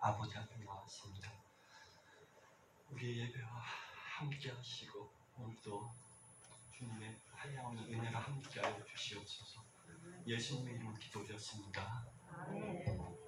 아버지 앞에 나왔습니다. 우리 예배와 함께 하시고 오늘도 주님의 한량없는 은혜가 함께하여 주시옵소서. 예수님의 이름으로 기도드렸습니다. 아멘.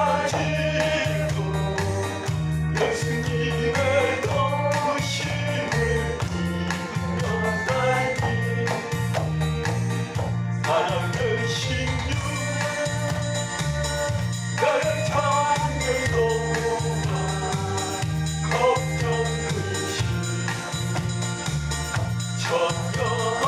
아직까지도 예수님의 도심을 이겨나니 사랑의 신유 나의 창을 동안 걱정 의심 천년은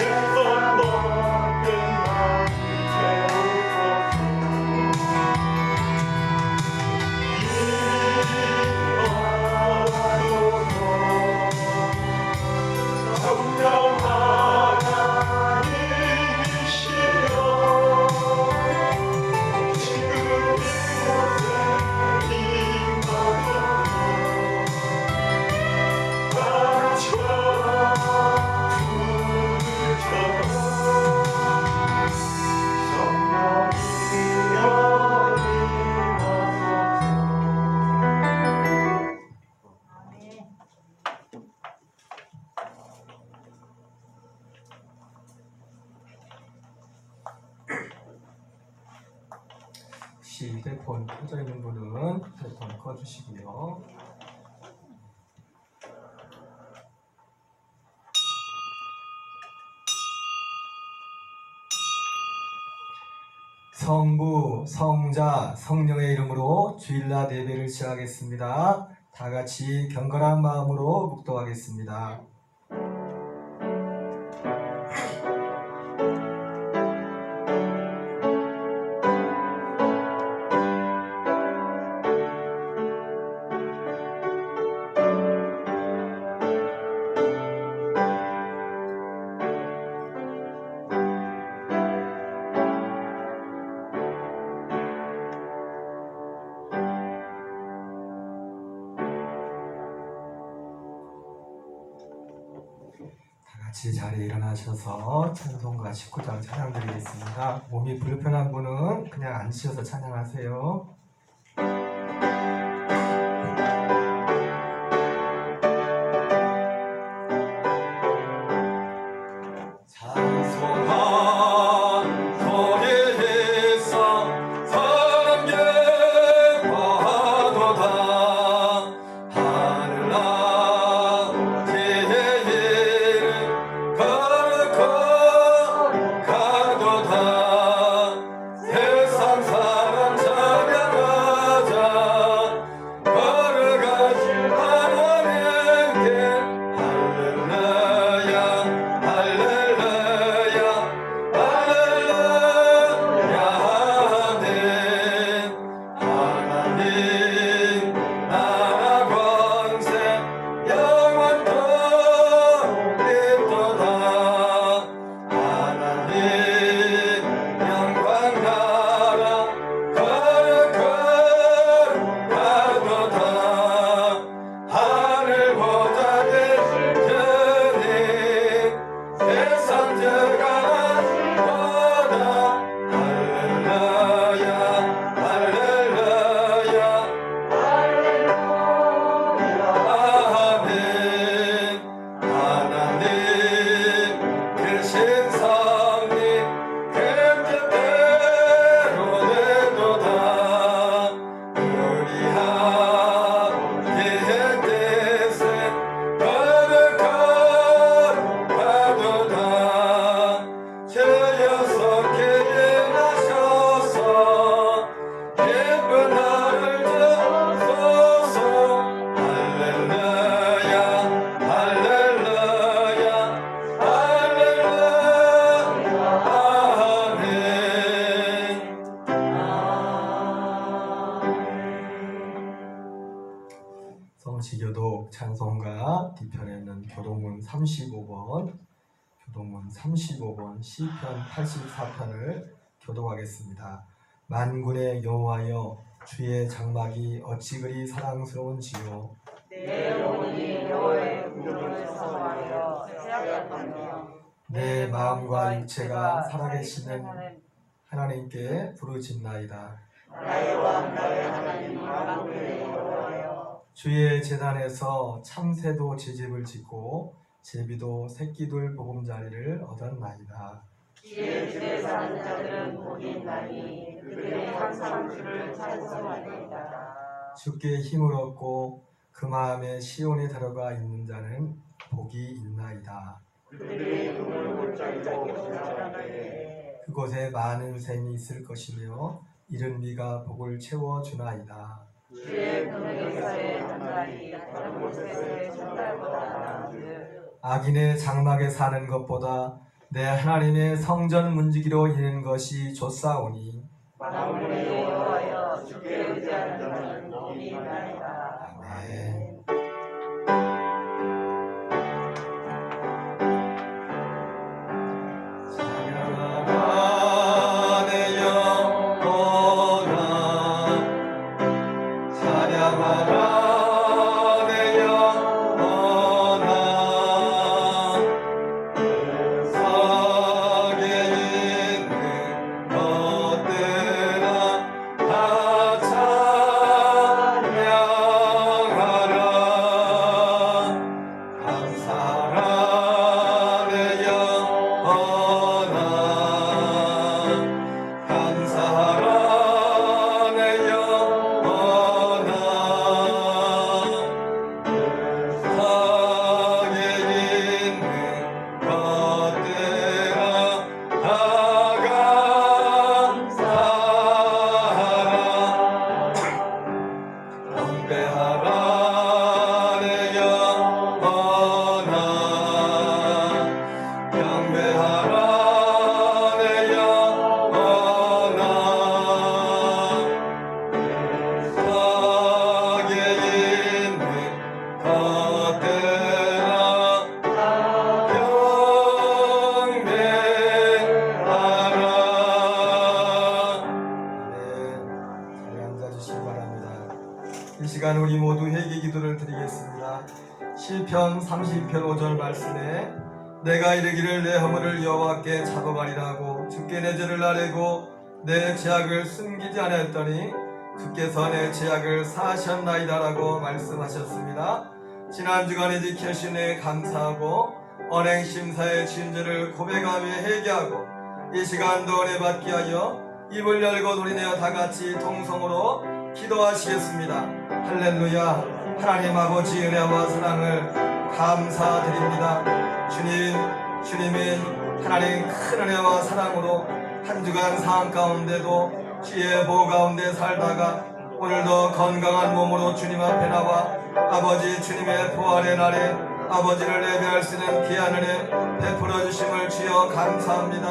내가 먹는 맘 태우소서 정령 하나님이시여 지금 이곳에 임하소서 가르쳐 부르셔서 성령이여 혹시 휴대폰 켜져 있는 분은 휴대폰 꺼주시고요. 성부, 성자, 성령의 이름으로 주일날 예배를 시작하겠습니다. 다 같이 경건한 마음으로 묵도하겠습니다. 같이 자리에 일어나셔서 찬송가 19장 찬양 드리겠습니다. 몸이 불편한 분은 그냥 앉으셔서 찬양하세요. 성지교독 찬송가 뒤편에는 교동문 35번, 시편 84편을 교독하겠습니다. 만군의 여호와여, 주의 장막이 어찌 그리 사랑스러운지요. 내 영혼이 여호와의 구름을 사모하여 새하였으며 내 마음과 육체가 살아계시는 하나님께 부르짖나이다. 나의 왕 나의 하나님 만군의 여호와여, 주의 제단에서 참새도 제집을 짓고 제비도 새끼들 보금자리를 얻었나이다. 주의 집에 사는 자들은 복이 있나니 그들이 항상 주를 찬송하리이다. 주께 힘을 얻고 그 마음에 시온에 들어가 있는 자는 복이 있나이다. 그들이 눈을 골짜기로 지나가되 그곳에 많은 샘이 있을 것이며 이른 비가 복을 채워주나이다. 주의 궁에서의 한 달이 다른 곳에서의 천 달보다 나은즉 악인의 장막에 사는 것보다 내 하나님의 성전 문지기로 이는 것이 좋사오니 만물의 여호와여 주께 의지하는 자는 복이 있나이다. 아멘. 찬양하라 내 영혼아 찬양하라 내 영혼아 세상에 있는 것들아 다 찬양하라 감사하라 내 영혼아 감사하라 내 영혼아 세상에 있는 것들아 다 감사하라 경배하라 내 영혼아 경배하라 내 영혼아 세상에 있는 것들아 경배하라. 자리에 앉아주시기 바랍니다. 이 시간 우리 모두 회개 기도를 드리겠습니다. 시편 30편 5절 말씀에 내가 이르기를 내 허물을 여호와께 자복하리라고 주께 내 죄를 아뢰고 내 죄악을 숨기지 아니하였더니 주께서 내 죄악을 사하셨나이다라고 말씀하셨습니다. 지난 주간에 지켜주신 은혜에 감사하고 언행 심사의 진죄를 고백하며 회개하고 이 시간도 은혜 받게 하여 입을 열고 노리내어 다같이 통성으로 기도하시겠습니다. 할렐루야. 하나님 아버지 은혜와 사랑을 감사드립니다. 주님은 하나님 큰 은혜와 사랑으로 한 주간 상황 가운데도 주의 보호 가운데 살다가 오늘도 건강한 몸으로 주님 앞에 나와 아버지 주님의 부활의 날에 아버지를 예배할 수 있는 귀한 은혜 베풀어 주심을 주여 감사합니다.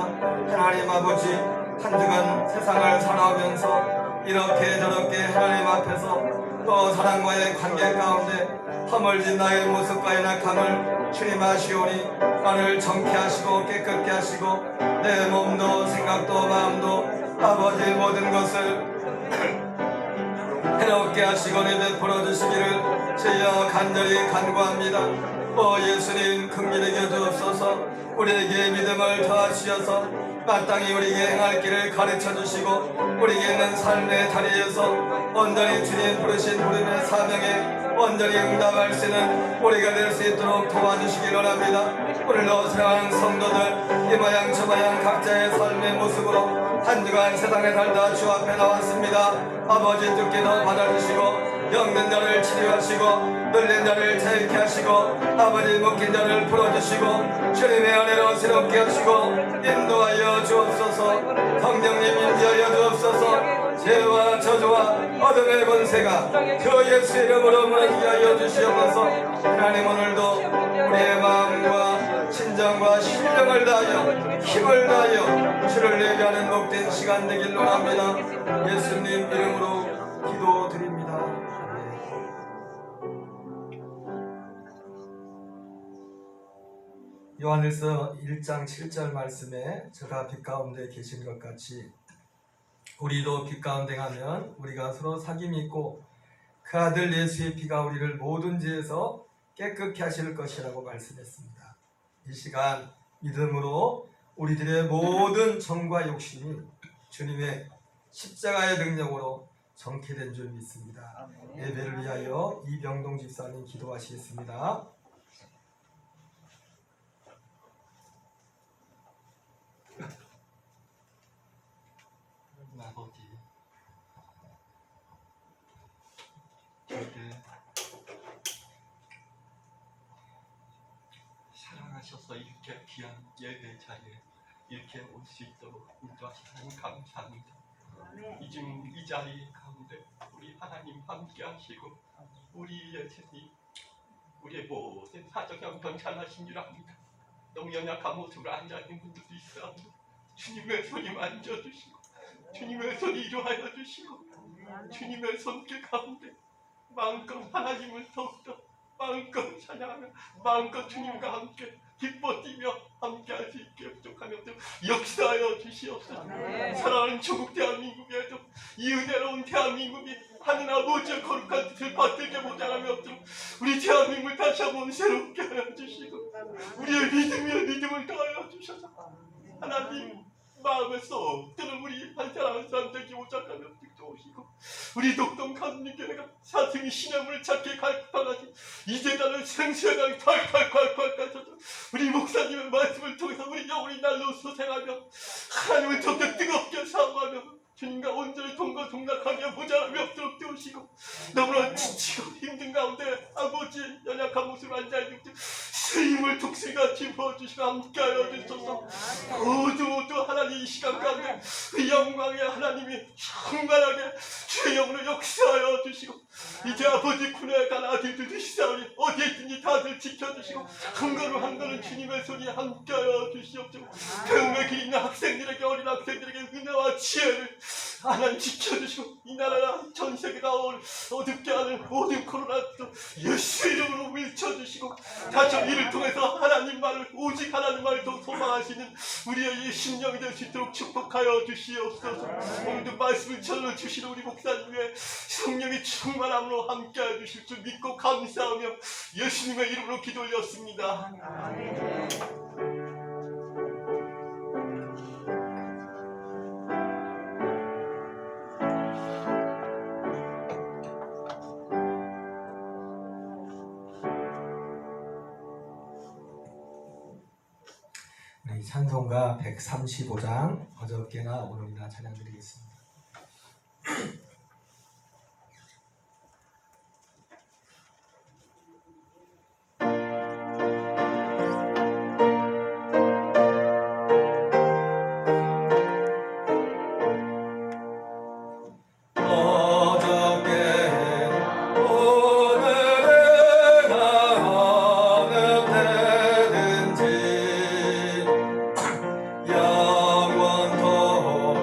하나님 아버지 한 주간 세상을 살아오면서 이렇게 저렇게 하나님 앞에서 또 사랑과의 관계 가운데 허물진 나의 모습과의 낙함을 주님 아시오니 나를 정케 하시고 깨끗게 하시고 내 몸도 생각도 마음도 아버지 모든 것을 해롭게 하시고 베풀어 주시기를 주여 간절히 간구합니다. 예수님 긍휼히 여주옵소서. 우리에게 믿음을 더하시어서 마땅히 우리에게 행할 길을 가르쳐 주시고 우리에게 있는 삶의 다리에서 온전히 주님 부르신 부름의 사명에 온전히 응답할 수 있는 우리가 될 수 있도록 도와주시기 원합니다. 오늘도 사랑하는 성도들 이 모양 저 모양 각자의 삶의 모습으로 한 주간 세상에 살다 주 앞에 나왔습니다. 아버지 주께서 받아주시고 병든 자를 치료하시고 눌린 자를 자유케 하시고 아버지 묶인 자를 풀어주시고 주님의 은혜로 새롭게 하시고 인도하여 주옵소서. 성령님 인도하여 주옵소서. 죄와 저주와 어둠의 권세가 그 예수 이름으로 무너지게 하여 주시옵소서. 하나님 오늘도 우리의 마음과 신정과 신령을 다하여 힘을 다하여 주를 예배하는 복된 시간 되길 원합니다. 예수님 이름으로 기도드립니다. 요한일서 1장 7절 말씀에 저가 빛 가운데 계신 것 같이 우리도 빛 가운데 가면 우리가 서로 사귐이 있고 그 아들 예수의 피가 우리를 모든 죄에서 깨끗게 하실 것이라고 말씀했습니다. 이 시간 믿음으로 우리들의 모든 정과 욕심이 주님의 십자가의 능력으로 정케된 줄 믿습니다. 예배를 위하여 이병동 집사님 기도하시겠습니다. 아버지, 저를 사랑하셔서 이렇게 귀한 예배 자리에 이렇게 올 수 있도록 인도하시니 감사합니다. 이 자리 가운데 우리 하나님 함께 하시고 우리 예수님 우리의 모든 사정 형편 잘하신 줄 압니다. 너무 연약한 모습으로 앉아있는 분들도 있어. 주님의 손이 만져주시고 주님의 손이 이루하여 주시고 주님의 손길 가운데 마음껏 하나님을 더욱더 마음껏 찬양하며 마음껏 주님과 함께 기뻐 뛰며 함께 할 수 있게 부족하며 역사하여 주시옵소서. 사랑하는 조국 대한민국에도 이 은혜로운 대한민국이 하늘 아버지의 거룩한 뜻을 받들게 모자라며 우리 대한민국을 다시 한번 새롭게 하여 주시고 우리의 믿음을 더하여 주셔서 하나님 마음의 쏙들은 우리 한 사람 한 사람 되기 오작하며 오시고 우리 독동 감리교회가 사슴이 시냇물을 찾게 갈급하가지 이 재단을 생생하게 콸콸콸콸 가져서 우리 목사님의 말씀을 통해서 우리 영혼이 날로 소생하며 하나님을 더욱더 뜨겁게 사모하며 주님과 온전히 동거동락하며 모자람이 없도록 되오시고 너무나 지치고 힘든 가운데 아버지 연약한 모습을 앉아있는 새 힘을 독수리같이 부어주시고 함께하여 주소서. 모두 하나님 이 시간 가운데 그 영광의 하나님이 충만하게 주의 영으로 역사하여 주시고 이제 아버지 군에 간 아들들도 시사오니 어디에 있든지 다들 지켜주시고 한 걸음 한 걸음 주님의 손이 함께하여 주시옵소서. 배움의 길 있는 학생들에게 어린 학생들에게 은혜와 지혜를 하나님 지켜주시고 이 나라가 전 세계가 어둡게 하는 모든 코로나도 예수 이름으로 밀쳐주시고 다시 이를 통해서 하나님 말을 오직 하나님 말을 더 소망하시는 우리의 이 심령이 될 수 있도록 축복하여 주시옵소서. 오늘도 말씀을 전해주시는 우리 목사님의 성령이 충만함으로 함께하여 주실 줄 믿고 감사하며 예수님의 이름으로 기도 올렸습니다. 우리 찬송가 135장 어저께나 오늘이나 찬양드리겠습니다. 영원토록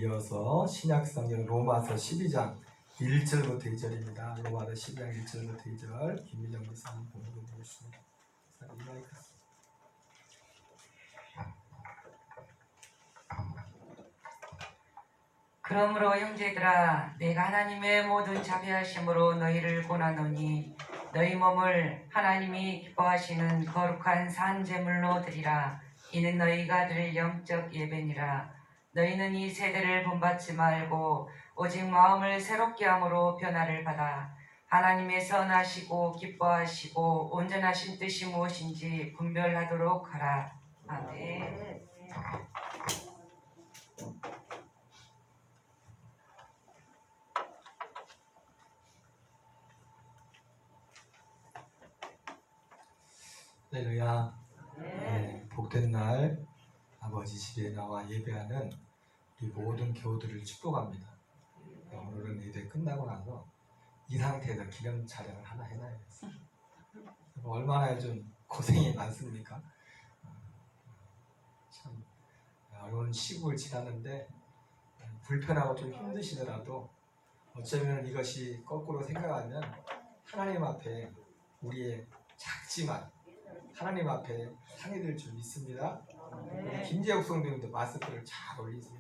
이어서 신약성경 로마서 12장 1절부터 2절입니다. 로마서 12장 1절부터 2절 김민정 목사님 공부해 보겠습니다. 그러므로 형제들아 내가 하나님의 모든 자비하심으로 너희를 권하노니 너희 몸을 하나님이 기뻐하시는 거룩한 산 제물로 드리라. 이는 너희가 드릴 영적 예배니라. 너희는 이 세대를 본받지 말고 오직 마음을 새롭게 함으로 변화를 받아 하나님의 선하시고 기뻐하시고 온전하신 뜻이 무엇인지 분별하도록 하라. 아멘. 할렐루야. 네, 복된 날 아버지 집에 나와 예배하는 우리 모든 교우들을 축복합니다. 오늘은 예배 끝나고 나서 이 상태에서 기념 촬영을 하나 해놔야겠어요. 얼마나 좀 고생이 많습니까? 참 어려운 시국을 지났는데 불편하고 좀 힘드시더라도 어쩌면 이것이 거꾸로 생각하면 하나님 앞에 우리의 작지만 하나님 앞에 상이 될 줄 믿습니다. 우리 김재욱 성도님도 마스크를 잘 올리세요.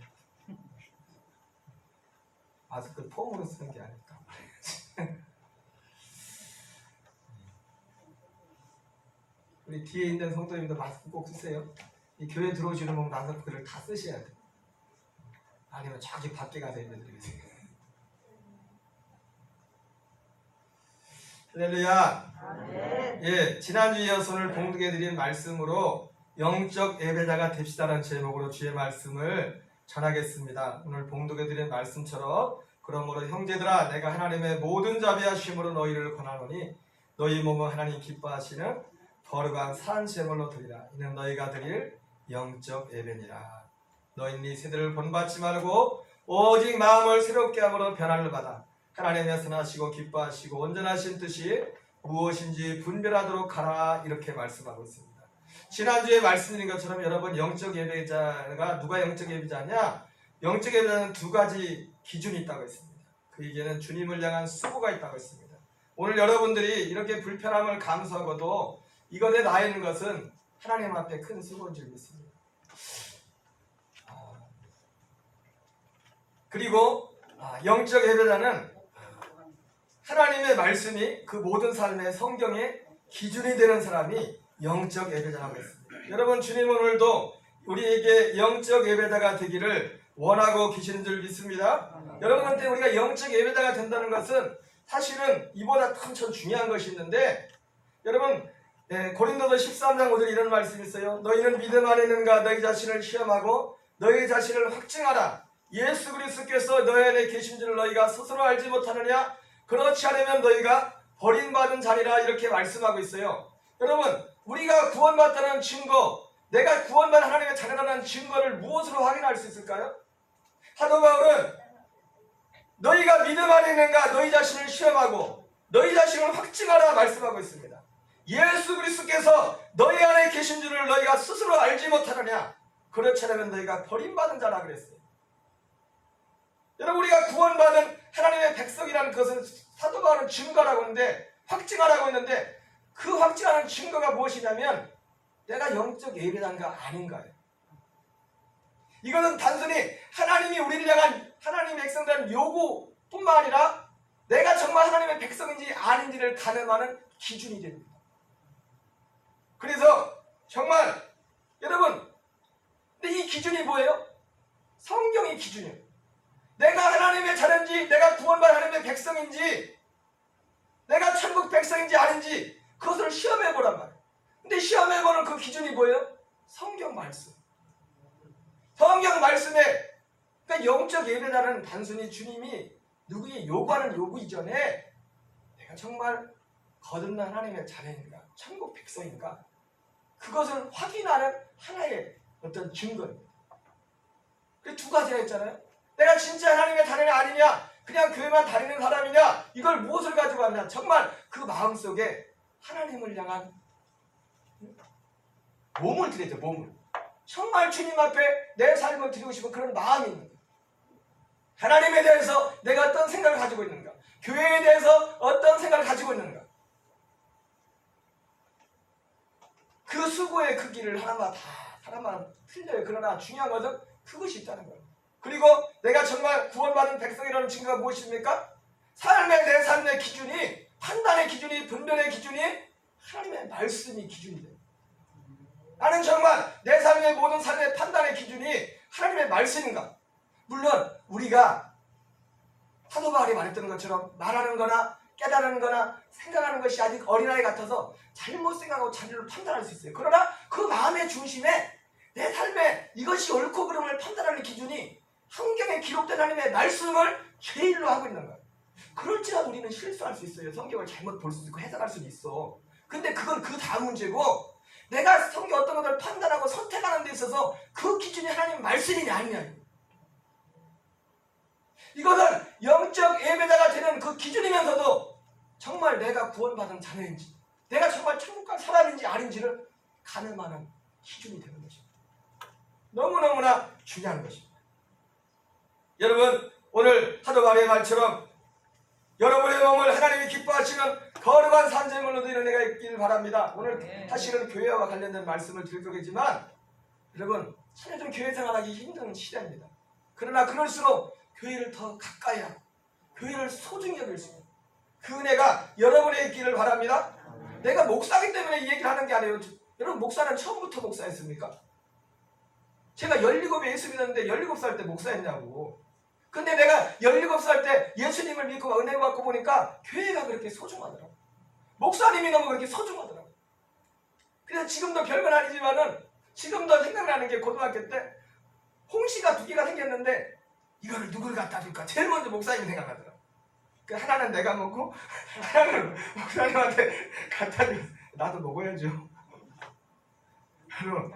마스크 폼으로 쓰는 게 아닐까. 우리 뒤에 있는 성도님도 마스크 꼭 쓰세요. 이 교회 들어오시는 분 마스크를 다 쓰셔야 돼요. 아니면 저기 밖에 가서 해드리세요. 할렐루야. 예, 지난주 이어서 오늘 봉독해드린 말씀으로 영적 예배자가 됩시다라는 제목으로 주의 말씀을 전하겠습니다. 오늘 봉독해드린 말씀처럼 그러므로 형제들아 내가 하나님의 모든 자비하심으로 너희를 권하노니 너희 몸은 하나님 기뻐하시는 거룩한 산 제물로 드리라. 이는 너희가 드릴 영적 예배니라. 너희는 이 세대를 본받지 말고 오직 마음을 새롭게 함으로 변화를 받아 하나님의 선하시고 기뻐하시고 온전하신 뜻이 무엇인지 분별하도록 하라. 이렇게 말씀하고 있습니다. 지난주에 말씀드린 것처럼 여러분 영적 예배자가 누가 영적 예배자냐? 영적 예배자는 두 가지 기준이 있다고 했습니다. 그에게는 주님을 향한 수고가 있다고 했습니다. 오늘 여러분들이 이렇게 불편함을 감수하고도 이것에 나 있는 것은 하나님 앞에 큰 수고인 줄 믿습니다. 그리고 영적 예배자는 하나님의 말씀이 그 모든 삶의 성경의 기준이 되는 사람이 영적 예배자라고 했습니다. 여러분 주님은 오늘도 우리에게 영적 예배자가 되기를 원하고 계시는 줄 믿습니다. 여러분한테 우리가 영적 예배자가 된다는 것은 사실은 이보다 한참 중요한 것이 있는데 여러분 고린도서 13장 5절 이런 말씀이 있어요. 너희는 믿음 안에 있는가 너희 자신을 시험하고 너희 자신을 확증하라. 예수 그리스도께서 너희 안에 계신 줄 너희가 스스로 알지 못하느냐? 그렇지 않으면 너희가 버림받은 자리라. 이렇게 말씀하고 있어요. 여러분 우리가 구원받다는 증거, 내가 구원받은 하나님의 자녀라는 증거를 무엇으로 확인할 수 있을까요? 사도 바울은 너희가 믿음 안에 있는가 너희 자신을 시험하고 너희 자신을 확증하라 말씀하고 있습니다. 예수 그리스도께서 너희 안에 계신 줄을 너희가 스스로 알지 못하느냐? 그렇지 않으면 너희가 버림받은 자라 그랬어요. 여러분 우리가 구원받은 하나님의 백성이라는 것은 사도 바울은 증거라고 하는데 확증하라고 했는데 그 확증하는 증거가 무엇이냐면 내가 영적 예배자인가 아닌가요? 이것은 단순히 하나님이 우리를 향한 하나님의 백성들의 요구뿐만 아니라 내가 정말 하나님의 백성인지 아닌지를 가늠하는 기준이 됩니다. 그래서 정말 여러분 근데 이 기준이 뭐예요? 성경의 기준이에요. 내가 하나님의 자녀인지 내가 구원받은 하나님의 백성인지 내가 천국 백성인지 아닌지 그것을 시험해보란 말이에요. 근데 시험해보는 그 기준이 뭐예요? 성경 말씀. 성경 말씀에 그러니까 영적 예배자는 단순히 주님이 누구의 요구하는 요구 이전에 내가 정말 거듭난 하나님의 자녀인가 천국 백성인가 그것을 확인하는 하나의 어떤 증거입니다. 그 두 가지가 있잖아요. 내가 진짜 하나님의 자녀냐 아니냐 그냥 교회만 다니는 사람이냐 이걸 무엇을 가지고 왔냐 정말 그 마음속에 하나님을 향한 몸을 드려야죠. 몸을 정말 주님 앞에 내 삶을 드리고 싶은 그런 마음이 있는 거예요. 하나님에 대해서 내가 어떤 생각을 가지고 있는가? 교회에 대해서 어떤 생각을 가지고 있는가? 그 수고의 크기를 하나마다 틀려요. 그러나 중요한 것은 그것이 있다는 거예요. 그리고 내가 정말 구원받은 백성이라는 증거가 무엇입니까? 내 삶의 기준이, 판단의 기준이, 분별의 기준이 하나님의 말씀이 기준이 돼요. 나는 정말 내 삶의 모든 삶의 판단의 기준이 하나님의 말씀인가? 물론 우리가 사도 바울이 말했던 것처럼 말하는 거나 깨달은 거나 생각하는 것이 아직 어린아이 같아서 잘못 생각하고 자기를 판단할 수 있어요. 그러나 그 마음의 중심에 내 삶에 이것이 옳고 그름을 판단하는 기준이 성경에 기록된 하나님의 말씀을 제일로 하고 있는 거예요. 그럴지라도 우리는 실수할 수 있어요. 성경을 잘못 볼 수 있고 해석할 수도 있어. 근데 그건 그 다음 문제고, 내가 성경 어떤 것을 판단하고 선택하는 데 있어서 그 기준이 하나님 말씀이냐 아니냐, 이것은 영적 예배자가 되는 그 기준이면서도 정말 내가 구원받은 자녀인지, 내가 정말 천국 갈 사람인지 아닌지를 가늠하는 기준이 되는 것입니다. 너무너무나 중요한 것입니다. 여러분, 오늘 사도 바울의 말처럼 여러분의 몸을 하나님이 기뻐하시는 거룩한 산재물로 드리는 은혜가 있길 바랍니다. 오늘 사실은 교회와 관련된 말씀을 드릴 거겠지만, 여러분, 참여좀 교회 생활하기 힘든 시대입니다. 그러나 그럴수록 교회를 더 가까이 하고 교회를 소중히 여길 수 있는 그 은혜가 여러분의 있기를 바랍니다. 내가 목사이기 때문에 이 얘기를 하는 게 아니에요. 여러분, 목사는 처음부터 목사였습니까? 제가 17에 예수 믿었는데 17살 때 목사였냐고. 근데 내가 17살 때 예수님을 믿고 은혜 받고 보니까 교회가 그렇게 소중하더라고. 목사님이 너무 그렇게 소중하더라고. 그래서 지금도 별건 아니지만은 지금도 생각나는 게 고등학교 때 홍시가 2개가 생겼는데 이거를 누굴 갖다 줄까? 제일 먼저 목사님이 생각나더라고. 그 하나는 내가 먹고 하나는 목사님한테 갖다 줘. 나도 먹어야죠. 여러분,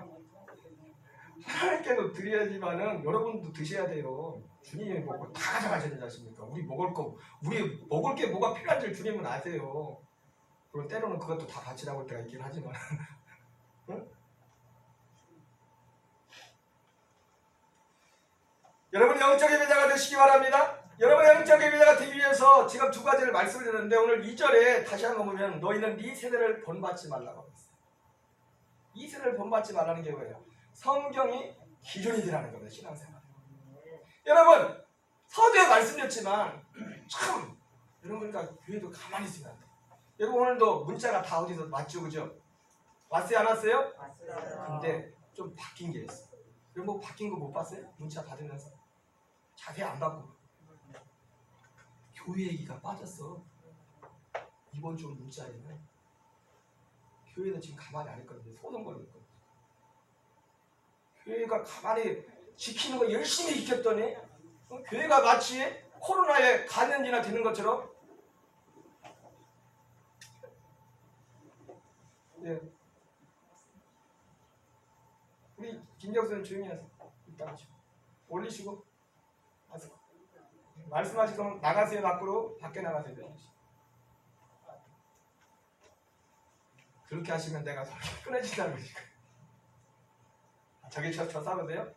하나님께도 드려야지만은 여러분도 드셔야 돼요. 주님이 먹고 다 가져가셔야 되지 않습니까? 우리 먹을 게 뭐가 필요한지 주님은 아세요. 그리고 때로는 그것도 다 바치라고 할 때가 있긴 하지만 응? 여러분, 영적 예배자가 되시기 바랍니다. 여러분, 영적 예배자가 되기 위해서 지금 2가지를 말씀을 드렸는데, 오늘 2절에 다시 한번 보면 너희는 네 세대를 본받지 말라고 하고 있어요. 이 세대를 본받지 말라는 게 뭐예요? 성경이 기준이 되라는 겁니다. 신앙생활. 여러분, 서두에 말씀드렸지만 참 여러분, 그러니까 교회도 가만히 있으면 안 돼요. 여러분, 오늘도 문자가 다 어디서 왔죠, 그죠? 왔어요, 안 왔어요? 왔어요. 근데 좀 바뀐 게 있어. 여러분, 뭐 바뀐 거 못 봤어요? 문자 받으면서 자세히 안 받고 교회 얘기가 빠졌어. 이번 주 문자에는 교회는 지금 가만히 안 있거든요. 소동 걸고 있거든요. 교회가 가만히 지키는 거 열심히 지켰더니 교회가 마치 코로나에 감염이나 되는 것처럼, 예. 우리 김정수는 조용히 하세요. 이따가 올리시고 하세요. 말씀하실 거면 나가세요. 밖으로. 밖에 나가세요. 그렇게 하시면 내가 소리 끊어진다는 거지. 저기 저 싸우세요?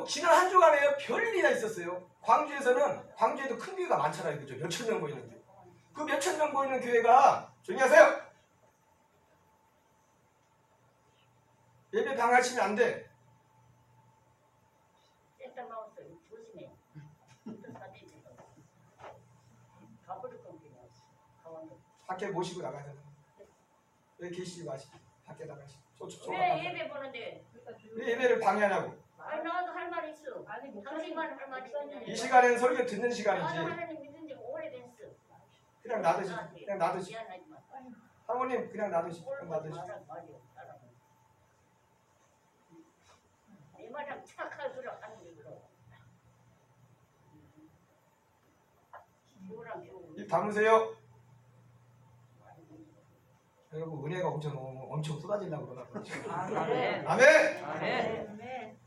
지난 한 주간에 별일이 다 있었어요. 광주에도 큰 교회가 많잖아요. 그죠? 몇천 명 모이는 교회. 그 몇천 명 모이는 교회가, 조용히 하세요! 예배 방해하시면 안 돼. 밖에 모시고 나가야 돼. 왜 계시지 마시고 밖에 나가시고. 왜 예배 보는데? 왜 예배를 방해하냐고. 아니 나도 할 말이 있어. 당신만 할 말이 있어. 이 시간에는 설교 듣는 나도 시간이지. 하나님 믿은 지 오래됐어. 그냥 놔두시. 그냥 놔두시. 미안하지만. 사모님, 그냥 놔두시. 그냥 놔두시. 내 말랑 착하기로 하는 게 그럼. 입 다무세요. 여러분, 은혜가 엄청 쏟아지려고 그러나 그렇죠. 아멘. 아멘. 아멘.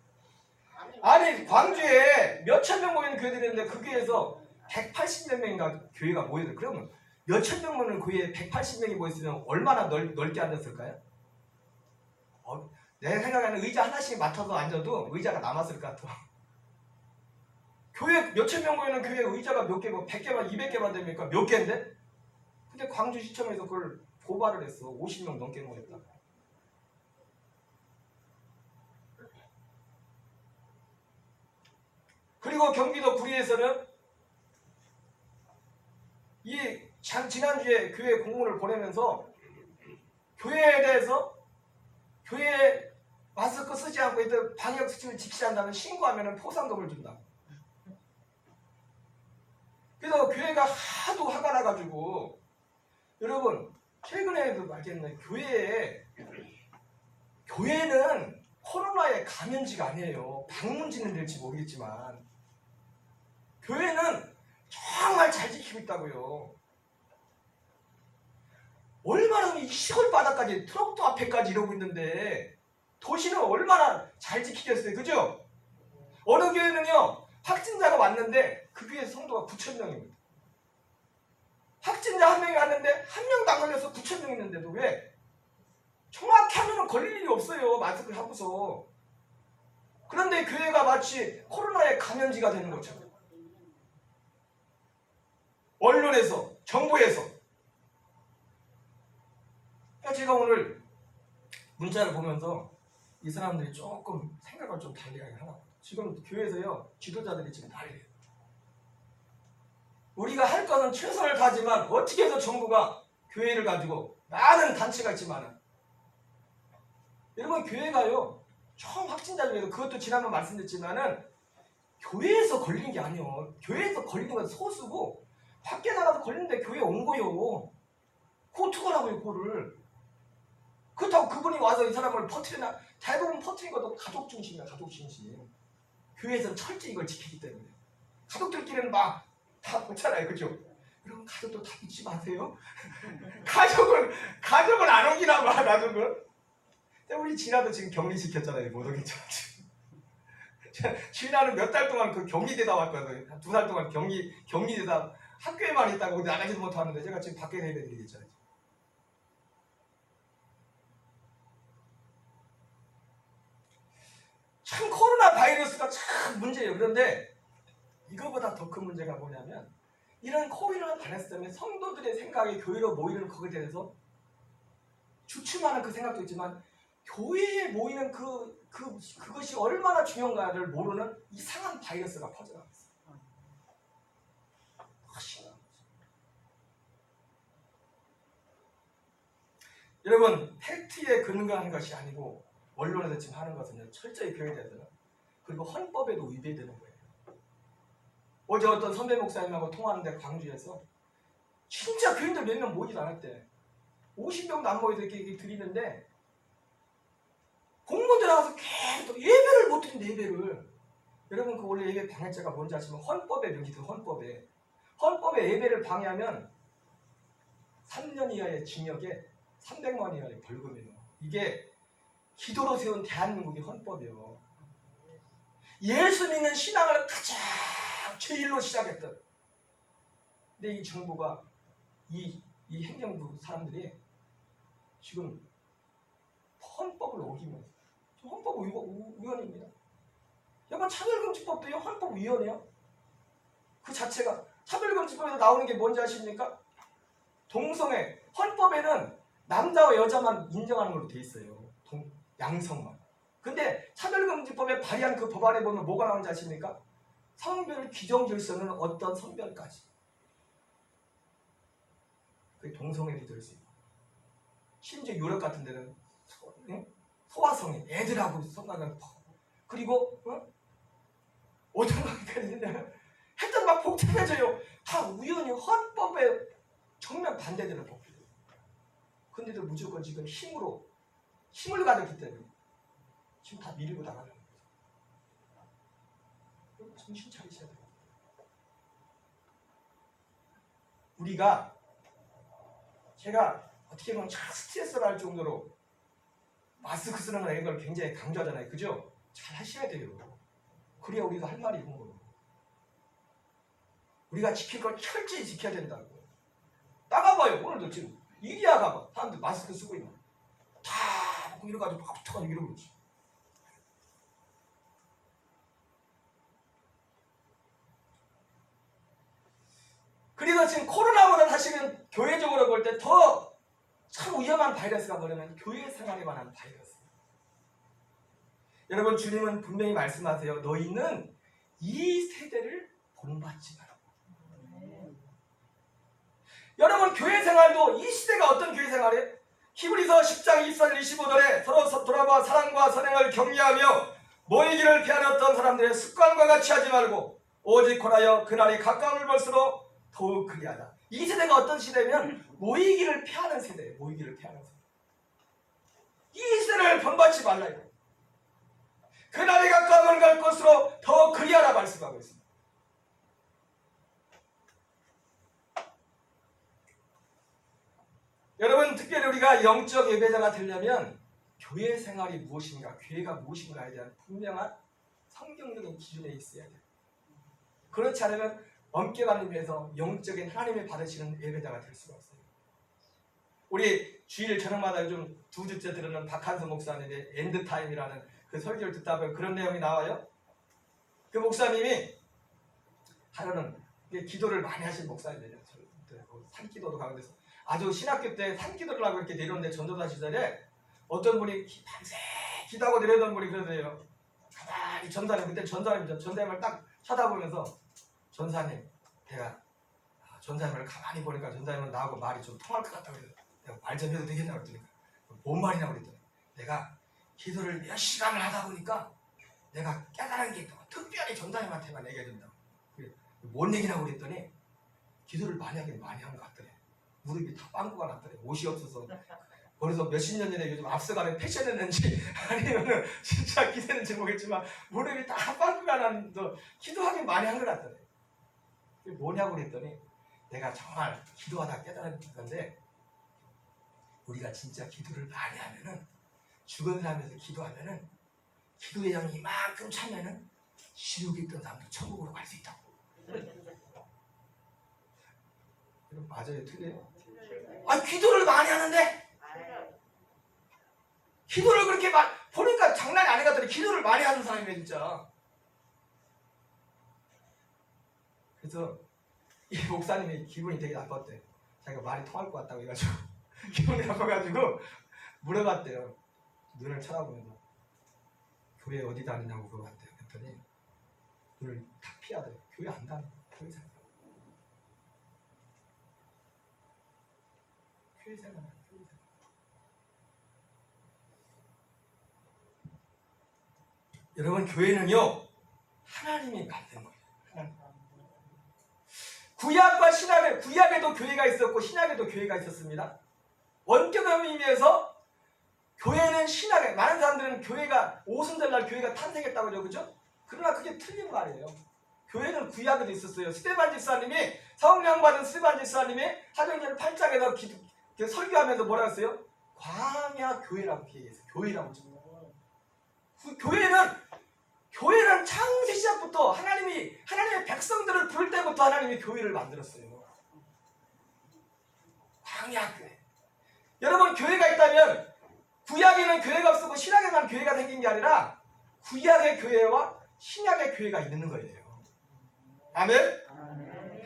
아니, 광주에 몇천 명 모이는 교회들이 있는데 그 교회에서 180몇 명인가 교회가 모여요. 그러면 몇천 명 모이는 교회에 180명이 모였으면 얼마나 넓게 앉았을까요? 내 생각에는 의자 하나씩 맡아서 앉아도 의자가 남았을 것 같아. 교회 몇천 명 모이는 교회 의자가 몇 개고 100개만 200개만 됩니까? 몇 개인데? 근데 광주시청에서 그걸 고발을 했어. 50명 넘게 모였다. 그리고 경기도 구리에서는 지난주에 교회 공문을 보내면서 교회에 대해서 교회 마스크 쓰지 않고 있던 방역 수칙을 지키지 않는다면 신고하면 포상금을 준다. 그래서 교회가 하도 화가 나가지고 여러분 최근에도 말했는데 교회는 코로나의 감염지가 아니에요. 방문지는 될지 모르겠지만 교회는 정말 잘 지키고 있다고요. 얼마나 이 시골 바닥까지 트럭도 앞에까지 이러고 있는데 도시는 얼마나 잘 지키겠어요. 그죠? 어느 교회는요 확진자가 왔는데 그 교회 성도가 9,000명입니다. 확진자 한 명이 왔는데 한 명도 안 걸려서 9,000명 있는데도 왜? 정확히 하면은 걸릴 일이 없어요. 마스크를 하고서. 그런데 교회가 마치 코로나의 감염지가 되는 것처럼 언론에서 정부에서 제가 오늘 문자를 보면서 이 사람들이 조금 생각을 좀 달리 하나. 지금 교회에서요 지도자들이 지금 난리예요. 우리가 할 거는 최선을 다하지만 어떻게 해서 정부가 교회를 가지고 많은 단체가 있지만은 여러분 교회가요 처음 확진자 중에서 그것도 지난번 말씀드렸지만은 교회에서 걸리는 게 아니에요. 교회에서 걸리는 건 소수고 밖에 나가서 걸리는데 교회에 온 거요. 그거 어떡하라고요 그거를. 그렇다고 그분이 와서 이 사람을 퍼뜨리나. 대부분 퍼뜨린 것도 가족 중심이야. 가족 중심. 교회에서는 철저히 이걸 지키기 때문에 가족들끼리는 막 다 그렇잖아요. 그죠? 여러분 가족도 다 믿지 마세요. 가족은 안 옮기나 봐. 가족은. 우리 진아도 지금 격리시켰잖아요. 못 오겠죠. 진아는 몇 달 동안 그 격리되다 왔거든요. 2달 동안 격리되다 학교에만 있다가 나가지도 못하는데 제가 지금 밖에 내드리겠잖아요. 참 코로나 바이러스가 참 문제예요. 그런데 이거보다 더 큰 문제가 뭐냐면 이런 코로나 바이러스 때문에 성도들의 생각에 교회로 모이는 거기에 대해서 주춤하는 그 생각도 있지만 교회에 모이는 그것이 얼마나 중요한가를 모르는 이상한 바이러스가 퍼져나가고 있어요. 여러분 팩트에 근거하는 것이 아니고 언론에서 지금 하는 것은 철저히 교회에 대해서는 그리고 헌법에도 위배되는 거예요. 어제 어떤 선배 목사님하고 통화하는데 광주에서 진짜 교인들 몇 명 모이지도 않았대. 50명도 안 모여서 이렇게 드리는데 공무원들 나가서 계속 예배를 못 드린대. 예배를. 여러분 그 원래 예배 방해죄가 뭔지 아시면 헌법에 명기돼. 헌법에 예배를 방해하면 3년 이하의 징역에 300만 원 이하의 벌금이에요. 이게 기도로 세운 대한민국의 헌법이에요. 예수 믿는 신앙을 가장 제일로 시작했던. 근데 이 정부가 이 행정부 사람들이 지금 헌법을 어기면서 헌법 위헌입니다. 여러분 차별금지법도요 헌법 위헌이에요. 그 자체가 차별금지법에서 나오는 게 뭔지 아십니까? 동성애. 헌법에는 남자와 여자만 인정하는 걸로 돼 있어요. 양성만. 근데 차별금지법에 발의한 그 법안에 보면 뭐가 나오는지 아십니까? 성별 규정 질서는 어떤 성별까지. 그게 동성애도 될 수 있고. 심지어 유럽 같은 데는 소아성애, 애들하고 성관을 그리고 어떤 거니까 있는데 하여튼 막 복잡해져요. 다 우연히 헌법에 정면 반대되는 법이에요. 근데도 무조건 지금 힘을 가졌기 때문에 지금 다 밀고 나가는 거예요. 정신 차리셔야 돼요. 제가 어떻게 보면 참 스트레스를 할 정도로 마스크 쓰는 거 이런 걸 굉장히 강조하잖아요. 그죠? 잘 하셔야 돼요. 그래야 우리가 할 말이 있는 거예요. 우리가 지킬 걸 철저히 지켜야 된다고. 따가봐요. 오늘도 지금 이리야 가봐. 사람들 마스크 쓰고 있는 거. 다 보고 이래가지고 막 붙어가지고 이러고 있지. 그래서 지금 코로나보다 사실은 교회적으로 볼 때 더 참 위험한 바이러스가 뭐냐면 교회 생활에 관한 바이러스. 여러분, 주님은 분명히 말씀하세요. 너희는 이 세대를 본받지 마라. 여러분, 교회 생활도 이 시대가 어떤 교회 생활이에요? 히브리서 10장 24절 25절에 서로 돌아봐 사랑과 선행을 격려하며 모이기를 피하였던 사람들의 습관과 같이 하지 말고 오직 권하여 그날이 가까움을 볼수록 더욱 그리하다. 이 세대가 어떤 시대면 모이기를 피하는 세대예요. 모이기를 피하는 세대. 이 시대를 본받지 말라요. 그날이 가까움을 갈 것으로 더 그리하라 말씀하고 있습니다. 여러분, 특별히 우리가 영적 예배자가 되려면 교회 생활이 무엇인가, 교회가 무엇인가에 대한 분명한 성경적인 기준에 있어야 돼요. 그렇지 않으면 엄격한 의미에서 영적인 하나님이 받으시는 예배자가 될 수가 없어요. 우리 주일 저녁마다 요즘 2주째 들으는 박한선 목사님의 엔드타임이라는 그 설교를 듣다 보면 그런 내용이 나와요. 그 목사님이 하루는 기도를 많이 하신 목사님이에요. 산기도도 가고 그래서 아주 신학교 때 산기도를 하고 이렇게 내려오는데 전도사 시절에 어떤 분이 밤새 기도하고 내려오던 분이 그러더래요. 가만히 전사님, 그때 전사님이죠. 전사님을 딱 쳐다보면서 전사님, 내가 전사님을 가만히 보니까 전사님은 나하고 말이 좀 통할 것 같다고 그래서 내가 말 좀 해도 되겠냐고 그랬더니 뭔 말이냐고 그랬더니 내가 기도를 몇 시간을 하다 보니까 내가 깨달은 게 있다고 특별히 전사님한테만 얘기해 준다고. 뭔 얘기냐고 그랬더니 기도를 많이 하긴 많이 한 것 같더래. 무릎이 다 빵꾸가 났더래. 옷이 없어서. 그래서 몇십 년 전에 요즘 앞서가는 패션이었는지 아니면 진짜 기대는지 모르겠지만 무릎이 다 빵꾸가 나서 기도하긴 많이 한 것 같더래. 그게 뭐냐고 그랬더니 내가 정말 기도하다 깨달은 건데 우리가 진짜 기도를 많이 하면은 죽은 사람에서 기도하면은 기도의 양이 이만큼 차면은 지옥에 있던 사람도 천국으로 갈 수 있다고. 맞아요, 틀려요? 아, 기도를 많이 하는데 기도를 그렇게 보니까 장난이 아닌 것 같더니 기도를 많이 하는 사람이에요, 진짜. 그래서 이 목사님이 기분이 되게 나빴대요. 자기가 말이 통할 것 같다고 해가지고 기분이 나빠가지고 물어봤대요. 눈을 쳐다보면서 교회 어디 다니냐고 물어봤대요. 그랬더니 눈을 탁 피하대요. 교회 안 다녀. 교회 생활. 교회 생활. 여러분, 교회는요 하나님이 만든 거예요. 하나님. 구약과 신약에, 구약에도 교회가 있었고 신약에도 교회가 있었습니다. 원격의 의미에서 교회는 신약에, 많은 사람들은 교회가 오순절날 교회가 탄생했다고 하죠, 그죠? 그러나 그게 틀린 말이에요. 교회는 구약에도 있었어요. 스데반 집사님이, 성령 받은 스데반 집사님이 사도행전 8장에서 설교하면서 뭐라고 했어요? 광야 교회라고 얘기했어요. 교회라고. 교회는 창세 시작부터 하나님의 백성들을 부를 때부터 하나님이 교회를 만들었어요. 광야교회. 여러분, 교회가 있다면 구약에는 교회가 없었고 신약에만 교회가 생긴 게 아니라 구약의 교회와 신약의 교회가 있는 거예요. 아멘?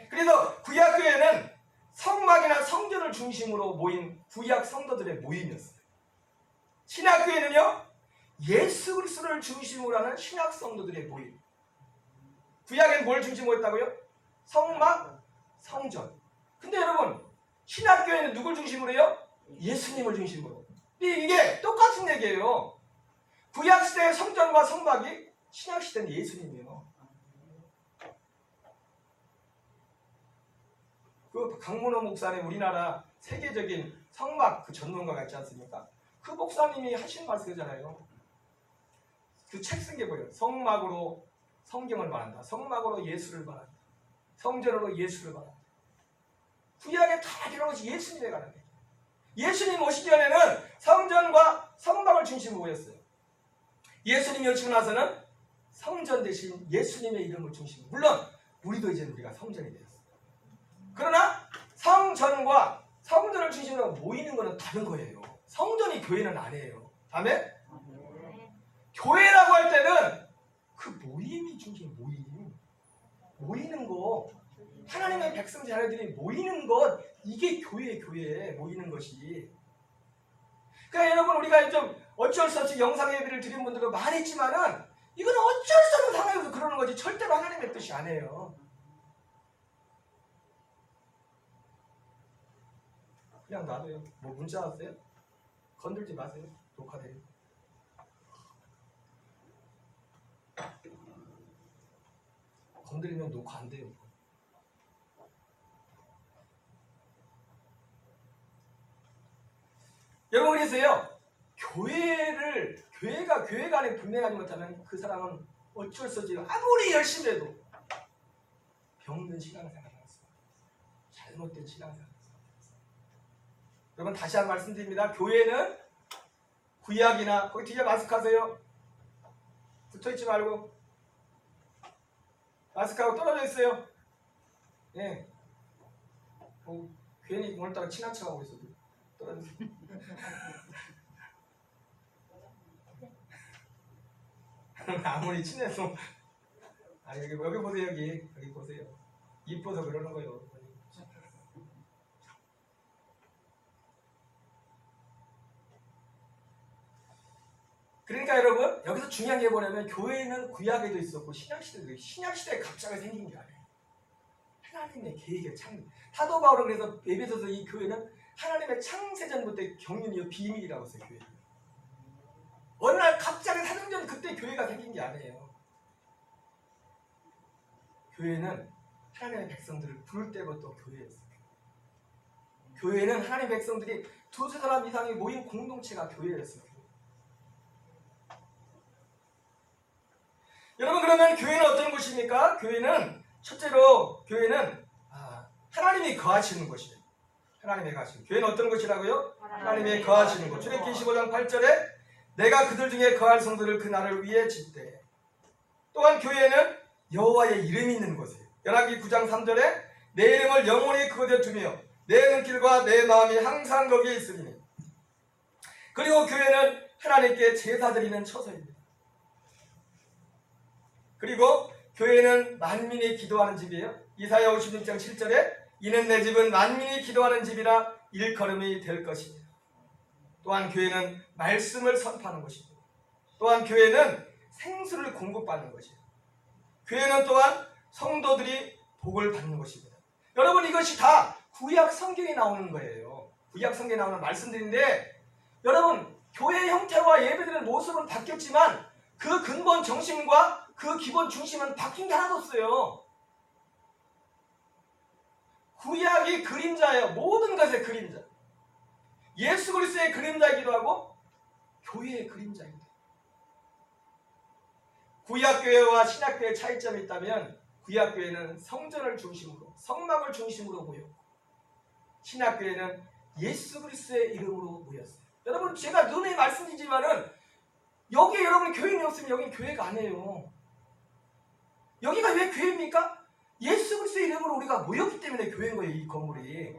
그래서 구약교회는 성막이나 성전을 중심으로 모인 구약 성도들의 모임이었어요. 신약교회는요 예수 그리스도를 중심으로 하는 신약 성도들의 모임. 구약엔 뭘 중심으로 했다고요? 성막, 성전. 근데 여러분, 신약교회는 누굴 중심으로 해요? 예수님을 중심으로. 이게 똑같은 얘기예요. 구약시대의 성전과 성막이 신약시대는 예수님이에요. 그 강문호 목사님, 우리나라 세계적인 성막 그 전문가가 있지 않습니까? 그 목사님이 하신 말씀이잖아요. 그 책 쓴 게 뭐예요? 성막으로 성경을 말한다. 성막으로 예수를 말한다. 성전으로 예수를 말한다. 구약에 다 들어온 것이 예수님에 관한 얘기예요. 예수님 오시기 전에는 성전과 성막을 중심으로 모였어요. 예수님이 오시고 나서는 성전 대신 예수님의 이름을 중심으로. 물론 우리도 이제 우리가 성전이 되었어요. 그러나 성전과 성전을 중심으로 모이는 것은 다른 거예요. 성전이 교회는 아니에요. 아멘? 교회라고 할 때는 그 모임이 중심, 모이는 거. 하나님의 백성 자녀들이 모이는 것, 이게 교회에 모이는 것이. 그러니까 여러분, 우리가 좀 어쩔 수 없이 영상 예배를 드린 분들도 많았지만은 이건 어쩔 수 없는 상황에서 그러는 거지 절대로 하나님의 뜻이 아니에요. 그냥 놔둬요. 뭐 문자 왔어요? 건들지 마세요. 녹화돼요. 건드리면 녹화 안 돼요. 여러분, 그래서요, 교회가 안에 분명하지 못하면 그 사람은 어쩔 수 없이 아무리 열심히 해도 병든 신앙생활을 하겠습니다. 잘못된 신앙생활을 하겠습니다. 여러분, 다시 한 번 말씀드립니다. 교회는 구약이나, 거기 뒤에 마스크하세요. 붙어있지 말고 마스크하고 떨어져 있어요. 예. 괜히 오늘따라 친한 척하고 있어도 떨어져 있어요. 아무리 친해서. 아니, 여기 보세요. 여기 보세요. 이뻐서 그러는 거예요. 그러니까 여러분, 여기서 중요한 게 뭐냐면 교회는 구약에도 있었고 신약시대도 있고, 신약시대에 갑자기 생긴 게 아니에요. 하나님의 계획의 창. 사도 바울은 그래서 에베소서 이 교회는 하나님의 창세전부터 경륜이요 비밀이라고 했어요. 교회. 어느 날 갑자기 사정전 그때 교회가 생긴 게 아니에요. 교회는 하나님의 백성들을 부를 때부터 교회였어요. 교회는 하나님의 백성들이 두세 사람 이상이 모인 공동체가 교회였어요. 여러분, 그러면 교회는 어떤 곳입니까? 교회는 첫째로 교회는 하나님이 거하시는 곳이에요. 하나님이 거하시는. 교회는 어떤 곳이라고요? 하나님이 거하시는 곳. 출애굽기 15장 8절에 내가 그들 중에 거할 성도를 그 날을 위해 짓되. 또한 교회는 여호와의 이름이 있는 곳이에요. 열왕기 9장 3절에 내 이름을 영원히 그곳에 두며 내 눈길과 내 마음이 항상 거기에 있으리니. 그리고 교회는 하나님께 제사 드리는 처소입니다. 그리고 교회는 만민이 기도하는 집이에요. 이사야 56장 7절에 이는 내 집은 만민이 기도하는 집이라 일컬음이 될 것입니다. 또한 교회는 말씀을 선포하는 것입니다. 또한 교회는 생수를 공급받는 것이에요. 교회는 또한 성도들이 복을 받는 것입니다. 여러분, 이것이 다 구약 성경에 나오는 거예요. 구약 성경에 나오는 말씀들인데, 여러분, 교회의 형태와 예배드리는 모습은 바뀌었지만 그 근본 정신과 그 기본 중심은 바뀐 게 하나도 없어요. 구약이 그림자예요. 모든 것의 그림자. 예수 그리스도의 그림자이기도 하고 교회의 그림자이기도 해요. 구약교회와 신약교회의 차이점이 있다면 구약교회는 성전을 중심으로, 성막을 중심으로 모였고 신약교회는 예수 그리스도의 이름으로 모였어요. 여러분, 제가 눈에 말씀드리지만은 여기에 여러분 교인이 없으면 여기는 교회가 아니에요. 여기가 왜 교회입니까? 예수 그리스도의 이름으로 우리가 모였기 때문에 교회인 거예요. 이 건물이.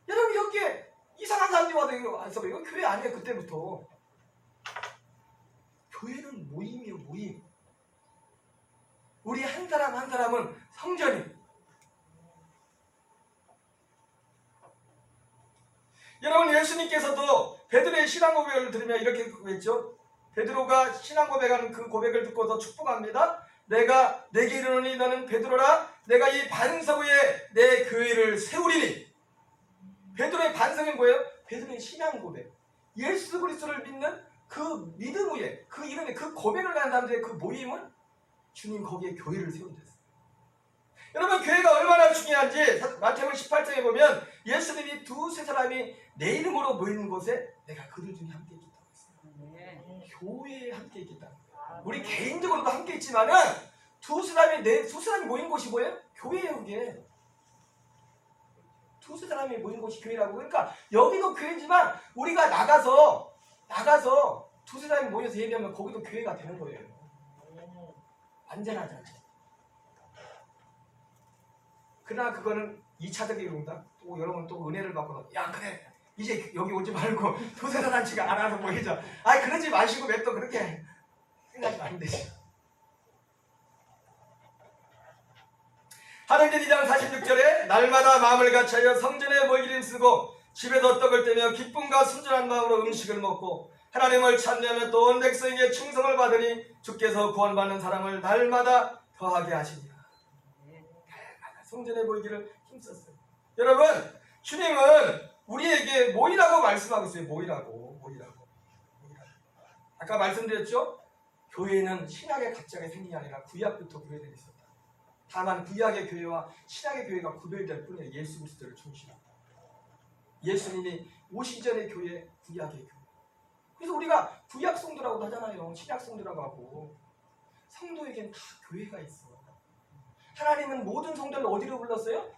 여러분, 여기에 이상한 사람들이 와서 이거 교회 아니에요. 그때부터. 교회는 모임이에요. 모임. 우리 한 사람 한 사람은 성전이에요. 여러분, 예수님께서도 베드로의 신앙 고백을 들으면 이렇게 했죠. 베드로가 신앙 고백하는 그 고백을 듣고서 축복합니다. 내가 내게 이르노니 너는 베드로라. 내가 이 반석 위에 내 교회를 세우리니. 베드로의 반석은 뭐예요? 베드로의 신앙 고백. 예수 그리스도를 믿는 그 믿음 위에, 그 이름에, 그 고백을 가는 사람들의 그 모임은 주님 거기에 교회를 세운댔어요. 여러분, 교회가 얼마나 중요한지 마태복음 18장에 보면 예수님이 두세 사람이 내 이름으로 모이는 곳에 내가 그들 중에 함께 있겠다고 했어요. 교회에 함께 있겠다. 우리 개인적으로도 함께 있지만은 두 사람이 모인 곳이 뭐예요? 교회예요. 그게 두세 사람이 모인 곳이 교회라고. 그러니까 여기도 교회지만 우리가 나가서 두세 사람이 모여서 얘기하면 거기도 교회가 되는 거예요. 완전하지 않죠. 그러나 그거는 2차적인 용다. 또 여러분 또 은혜를 받고 야 그래 이제 여기 오지 말고 두세 사람씩 알아서 모이자. 아니 그러지 마시고 왜 또 그렇게 생각하면 안 되지. 사도행전 2장 46절에 날마다 마음을 같이하여 성전에 모이기를 쓰고 집에서 떡을 떼며 기쁨과 순전한 마음으로 음식을 먹고 하나님을 찬미하며 또 온 백성에게 충성을 받으니 주께서 구원받는 사람을 날마다 더하게 하시니라. 날마다 성전에 모이기를 힘썼어요. 여러분, 주님은 우리에게 모이라고 말씀하고 있어요. 모이라고. 아까 말씀드렸죠? 교회는 신약의 갑자기 생긴 게 아니라 구약부터 교회들이 있었다. 다만 구약의 교회와 신약의 교회가 구별될 뿐이에요. 예수 그리스도를 중심으로. 예수님이 오시 전의 교회, 구약의 교회. 그래서 우리가 구약 성도라고 하잖아요. 신약 성도라고 하고. 성도에겐 다 교회가 있어. 하나님은 모든 성도를 어디로 불렀어요?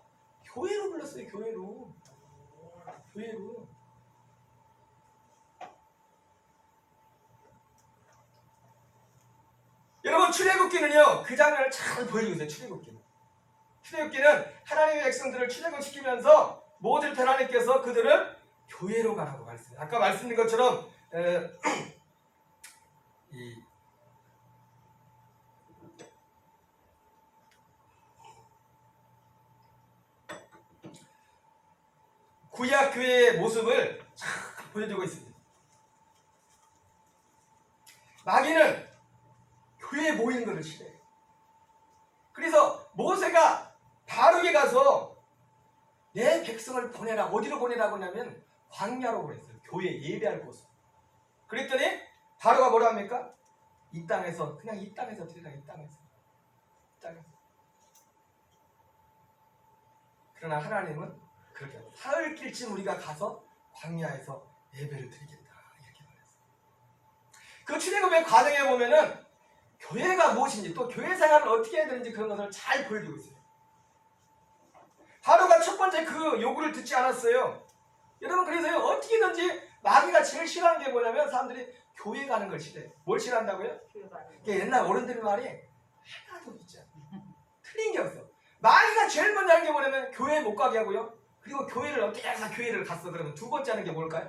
교회로 불렀어요. 교회로. 여러분, 출애굽기는요 그 장면을 잘 보여주고 있어요. 출애굽기는 하나님의 백성들을 출애굽시키면서 모든 하나님께서 그들을 교회로 가라고 말씀해요. 아까 말씀드린 것처럼 이 구약 교회의 모습을 잘 보여주고 있습니다. 마귀는 교회에 모이는 것을 싫어해요. 그래서 모세가 바로에게 가서 내 백성을 보내라. 어디로 보내라고 하냐면 광야로 보냈어요. 교회 예배할 곳으로. 그랬더니 바로가 뭐라 합니까? 이 땅에서 그냥 이 땅에서 드리라. 이 땅에서. 그러나 하나님은 그렇게 사흘 길쯤 우리가 가서 광야에서 예배를 드리겠다. 이렇게 말했어요. 그 출애굽의 과정에 보면은 교회가 무엇인지 또 교회 생활을 어떻게 해야 되는지 그런 것을 잘 보여주고 있어요. 바로가 첫 번째 그 요구를 듣지 않았어요. 여러분, 그래서요 어떻게든지 마귀가 제일 싫어하는 게 뭐냐면 사람들이 교회 가는 걸 싫어해요. 뭘 싫어한다고요? 이게 옛날 어른들 말이 하나도 있지 않아요. 틀린 게 없어. 마귀가 제일 먼저 하는 게 뭐냐면 교회 못 가게 하고요. 그리고 교회를 어떻게 해서 교회를 갔어. 그러면 두 번째 하는 게 뭘까요?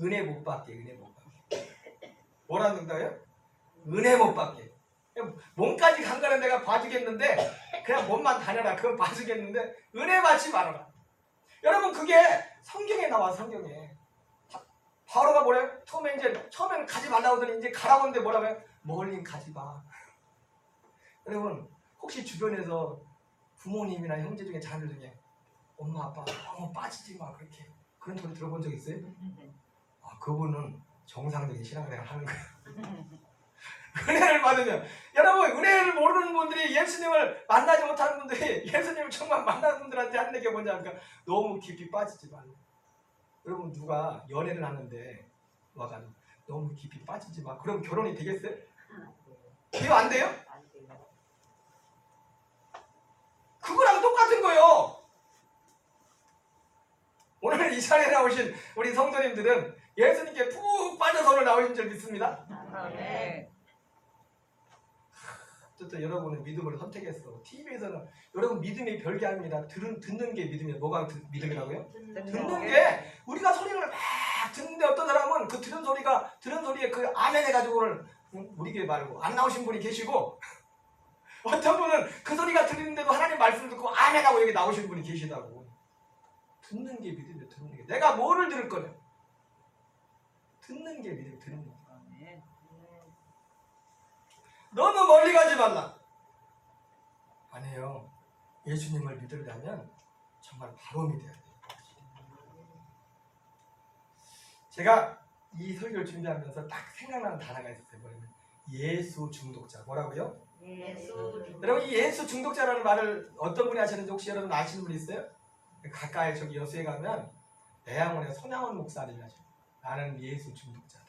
은혜 못 받게. 뭐라는 건가요? 은혜 못 받게. 몸까지 간 거는 내가 봐주겠는데 그냥 몸만 다녀라. 그건 봐주겠는데 은혜 받지 말아라. 여러분, 그게 성경에 나와. 성경에 바로가 뭐래요? 처음에는 가지 말라고 하더니 이제 가라고 하는데 뭐라고 해요? 멀리 가지 마. 여러분, 혹시 주변에서 부모님이나 형제 중에 자녀 중에 엄마 아빠 너무 빠지지 마 그렇게 그런 소리 들어본 적 있어요? 아, 그분은 정상적인 신앙생활 하는 거예요. 은혜를 받으면, 여러분, 은혜를 모르는 분들이 예수님을 만나지 못하는 분들이 예수님을 정말 만나는 분들한테 하는 얘기가 뭔지 아십니까? 너무 깊이 빠지지 말라. 여러분, 누가 연애를 하는데 와가지고 너무 깊이 빠지지 마. 그럼 결혼이 되겠어요? 돼요? 안 돼요? 그거랑 똑같은 거예요. 오늘 이 자리에 나오신 우리 성도님들은 예수님께 푹 빠져서 오늘 나오신 줄 믿습니다. 네. 어쨌든 여러분은 믿음을 선택했어. TV에서는 여러분 믿음이 별게 아닙니다. 듣는 게 믿음이에요. 뭐가 믿음이라고요? 듣는 게 우리가 소리를 막 듣는데 어떤 사람은 그 들은 소리에 그 아멘 해가지고 오늘 우리 교회 말고 안 나오신 분이 계시고 어떤 분은 그 소리가 들리는데도 하나님 말씀 듣고 아멘 하고 여기 나오신 분이 계시다고. 듣는 게 믿음이에요. 듣는 게. 내가 뭐를 들을 거냐? 듣는 게 믿음, 듣는 거. 너무 멀리 가지 말라. 아니에요. 예수님을 믿으려면 정말 바로 믿어야 돼요. 제가 이 설교를 준비하면서 딱 생각나는 단어가 있었어요. 뭐냐면 예수 중독자. 뭐라고요? 여러분, 이 예수 중독자라는 말을 어떤 분이 하셨는지 혹시 여러분 아시는 분 있어요? 가까이 저기 여수에 가면 대양원의 손양원 목사님이 하셔요. 나는 예수 중독자다.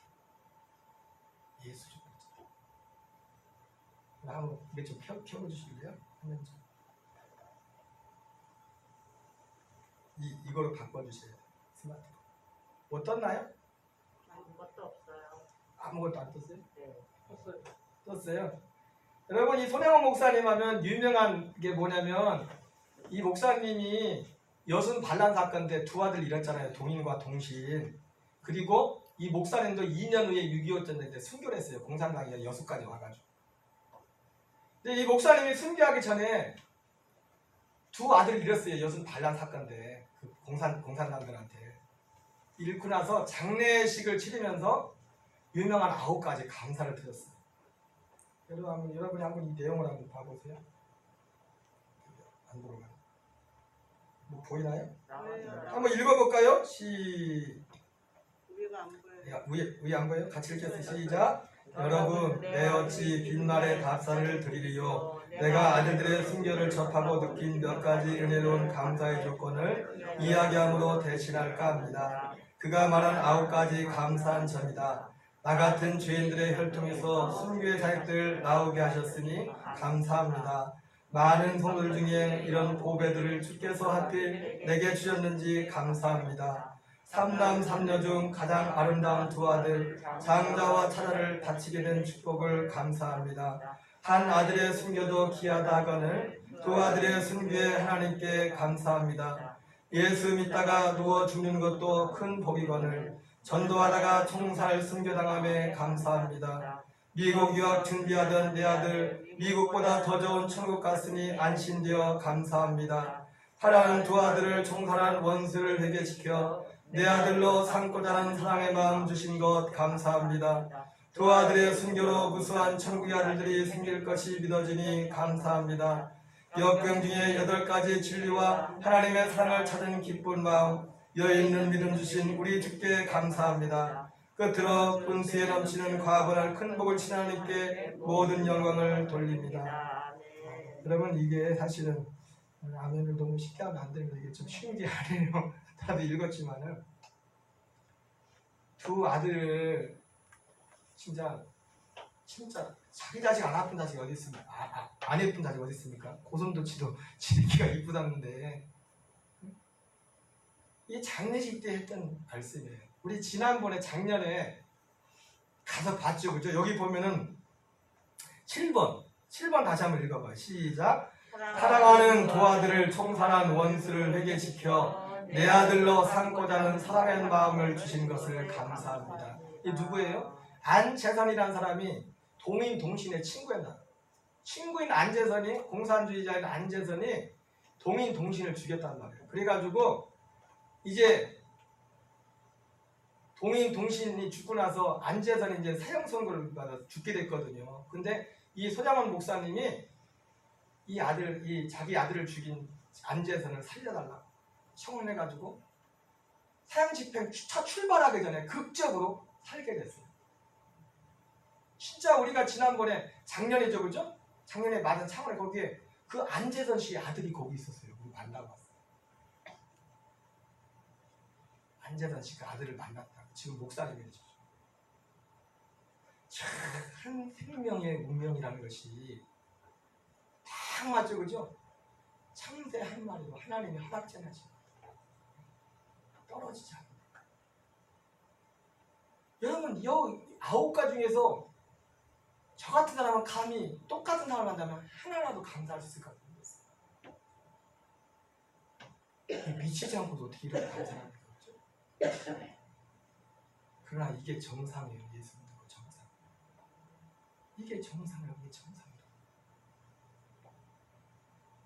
예수 중독자. 한번 이게 좀 켜주실래요? 화면 좀. 이걸로 바꿔주세요. 스마트폰. 뭐 떴나요? 아무것도 없어요. 아무것도 안 떴어요? 네. 떴어요. 여러분, 이 손양원 목사님 하면 유명한 게 뭐냐면 이 목사님이 여순 반란 사건 때 두 아들 잃었잖아요. 동인과 동신. 그리고 이 목사님도 2년 후에 6.25 전쟁 때 순교를 했어요. 공산당이 여수까지 와가지고. 근데 이 목사님이 순교하기 전에 두 아들을 잃었어요. 여순 반란 사건인데 그 공산당들한테 잃고 나서 장례식을 치르면서 유명한 9가지 감사를 드렸어요. 여러분이 한번 이 내용을 한번 봐보세요. 안 들어가요. 뭐 보이나요? 한번 읽어볼까요? 우리가 안 보여요. 위에 안 보여요? 같이 읽겠습니다. 시작. 여러분, 내 어찌 빈말에 답사를 드리리요. 내가 아들들의 순교를 접하고 느낀 몇 가지 은혜로운 감사의 조건을 이야기함으로 대신할까 합니다. 그가 말한 9가지 감사한 점이다. 나 같은 죄인들의 혈통에서 순교의 사역들을 나오게 하셨으니 감사합니다. 많은 성도들 중에 이런 보배들을 주께서 하필 내게 주셨는지 감사합니다. 3남 3녀 중 가장 아름다운 두 아들 장자와 차자를 바치게 된 축복을 감사합니다. 한 아들의 순교도 귀하다 하거늘 두 아들의 순교에 하나님께 감사합니다. 예수 믿다가 누워 죽는 것도 큰 복이거늘 전도하다가 총살 순교당함에 감사합니다. 미국 유학 준비하던 내 아들 미국보다 더 좋은 천국 갔으니 안심되어 감사합니다. 사랑하는 두 아들을 총살한 원수를 회개시켜 내 아들로 삼고자 하는 사랑의 마음 주신 것 감사합니다. 두 아들의 순교로 무수한 천국의 아들들이 생길 것이 믿어지니 감사합니다. 역병 중에 8가지 진리와 하나님의 사랑을 찾은 기쁜 마음 여유 있는 믿음 주신 우리 주께 감사합니다. 끝으로 분수에 넘치는 과분한 큰 복을 친 하나님께 모든 영광을 돌립니다. 여러분 이게 사실은 아멘을 너무 쉽게 하면 안 됩니다. 이게 좀 쉬운 게 아니에요. 다들 읽었지만은 두 아들을 진짜 자기 자식 안 아픈 자식이 어디 있습니까? 안 예쁜 자식 어디 있습니까? 고슴도치도 지리기가 이쁘다는데 이 장례식 때 했던 말씀이에요. 우리 지난번에 작년에 가서 봤죠, 그죠? 여기 보면은 7번 다시 한번 읽어봐요. 시작. 사랑하는 두 아들을 총살한 원수를 회개시켜 내 아들로 삼고자 하는 사랑의 마음을 주신 것을 감사합니다. 이 누구예요? 안재선이라는 사람이 동인 동신의 친구였나? 친구인 안재선이 공산주의자인 안재선이 동인 동신을 죽였단 말이에요. 그래가지고 이제 동인 동신이 죽고 나서 안재선이 이제 사형 선고를 받아 죽게 됐거든요. 근데 이 소장원 목사님이 이 자기 아들을 죽인 안재선을 살려달라 청원해가지고 사형 집행 첫 출발하기 전에 극적으로 살게 됐어요. 진짜 우리가 지난번에 작년이죠, 그죠? 작년에 맞은 창원에 거기에 그 안재선 씨의 아들이 거기 있었어요. 우리 만나고 왔어요. 안재선 씨 그 아들을 만났다. 지금 목사님이 되죠. 한 생명의 운명이라는 것이 딱 맞죠, 그죠? 참새 한 마리도 하나님이 허락제하지 떨어지지 않는다. 여러분, 이 9가지 중에서 저 같은 사람은 감히 똑같은 사람을 한다면 하나라도 감사할 수 있을까 모르겠어요. 미치지 않고도 어떻게 이렇게 감사합니까? 그러나 이게 정상이에요. 예수 믿고 정상. 이게 정상이에요. 이게 정상이에요.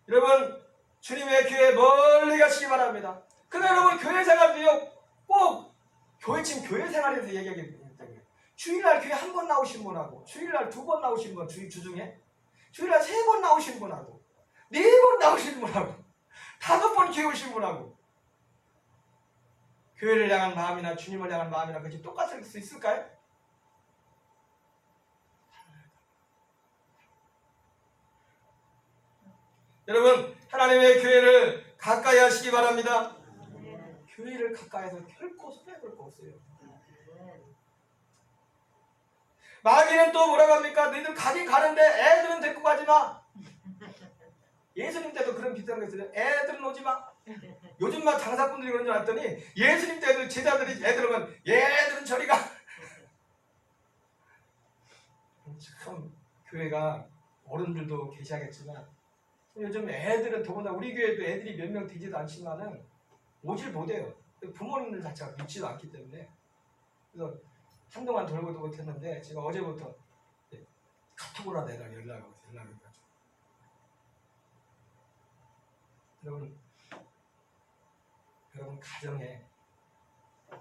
여러분, 주님의 교회 멀리 가시기 바랍니다. 근데 여러분, 교회 생활도요, 꼭 지금 교회 생활에서 얘기하기 때문에 주일날 교회 한 번 나오신 분하고 주일날 2번 나오신 분 주중에 주일날 3번 나오신 분하고 4번 나오신 분하고 5번 교회 오신 분하고 교회를 향한 마음이나 주님을 향한 마음이나 그것이 똑같을 수 있을까요? 여러분, 하나님의 교회를 가까이 하시기 바랍니다. 교회를 가까이서 결코 손해볼 거 없어요. 마귀는 또 뭐라고 합니까? 너희들 가긴 가는데 애들은 데리고 가지 마. 예수님 때도 그런 비슷한 거 있어요. 애들은 오지 마. 요즘만 장사꾼들이 그런 줄 알았더니 예수님 때도 제자들이 애들 오면 얘들은 저리 가. 참 교회가 어른들도 계시하겠지만 요즘 애들은 더구나 우리 교회도 애들이 몇 명 되지도 않지만은 오질 못해요. 부모님들 자체가 믿지도 않기 때문에. 그래서 한동안 돌고도 못했는데 제가 어제부터 카톡으로 내가 연락하고 연락해가지고 여러분 가정에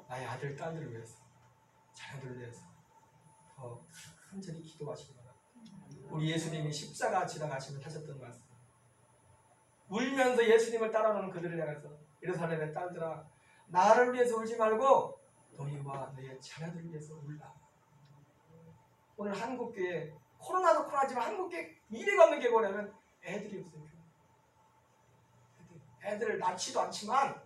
나의 아들, 딸들을 위해서, 자녀들을 위해서 더 간절히 기도하시기 바랍니다. 우리 예수님이 십자가 지나가시면 하셨던 말씀, 울면서 예수님을 따라오는 그들을 향해서 예루살렘의 딸들아, 나를 위해서 울지 말고 너희와 너희의 자녀들을 위해서 울라. 오늘 한국교회, 코로나도 코로나지만 한국교회 미래가 없는 게 뭐냐면 애들이 없어요. 애들을 낳지도 않지만,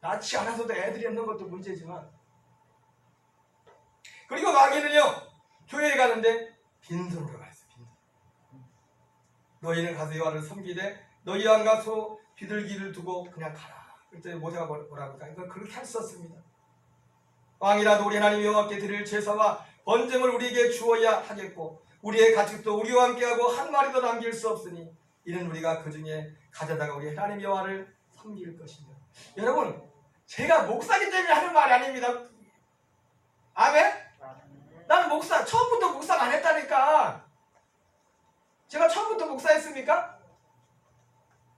낳지 않아서도 애들이 없는 것도 문제지만, 그리고 마귀는요, 교회에 가는데 빈손으로 가 있어요. 빈손. 너희는 가서 여호와를 섬기되 너희 안 가서 비둘기를 두고 그냥 가라. 그때 모세가 뭐라 합니까? 이걸 그렇게 할 수 없습니다. 왕이라도 우리 하나님 여호와께 드릴 제사와 번제물 우리에게 주어야 하겠고 우리의 가축도 우리와 함께하고 한 마리도 남길 수 없으니 이는 우리가 그 중에 가져다가 우리 하나님 여호와를 섬길 것이며. 여러분, 제가 목사기 때문에 하는 말이 아닙니다. 아멘? 나는 목사, 처음부터 목사가 안 했다니까. 제가 처음부터 목사했습니까?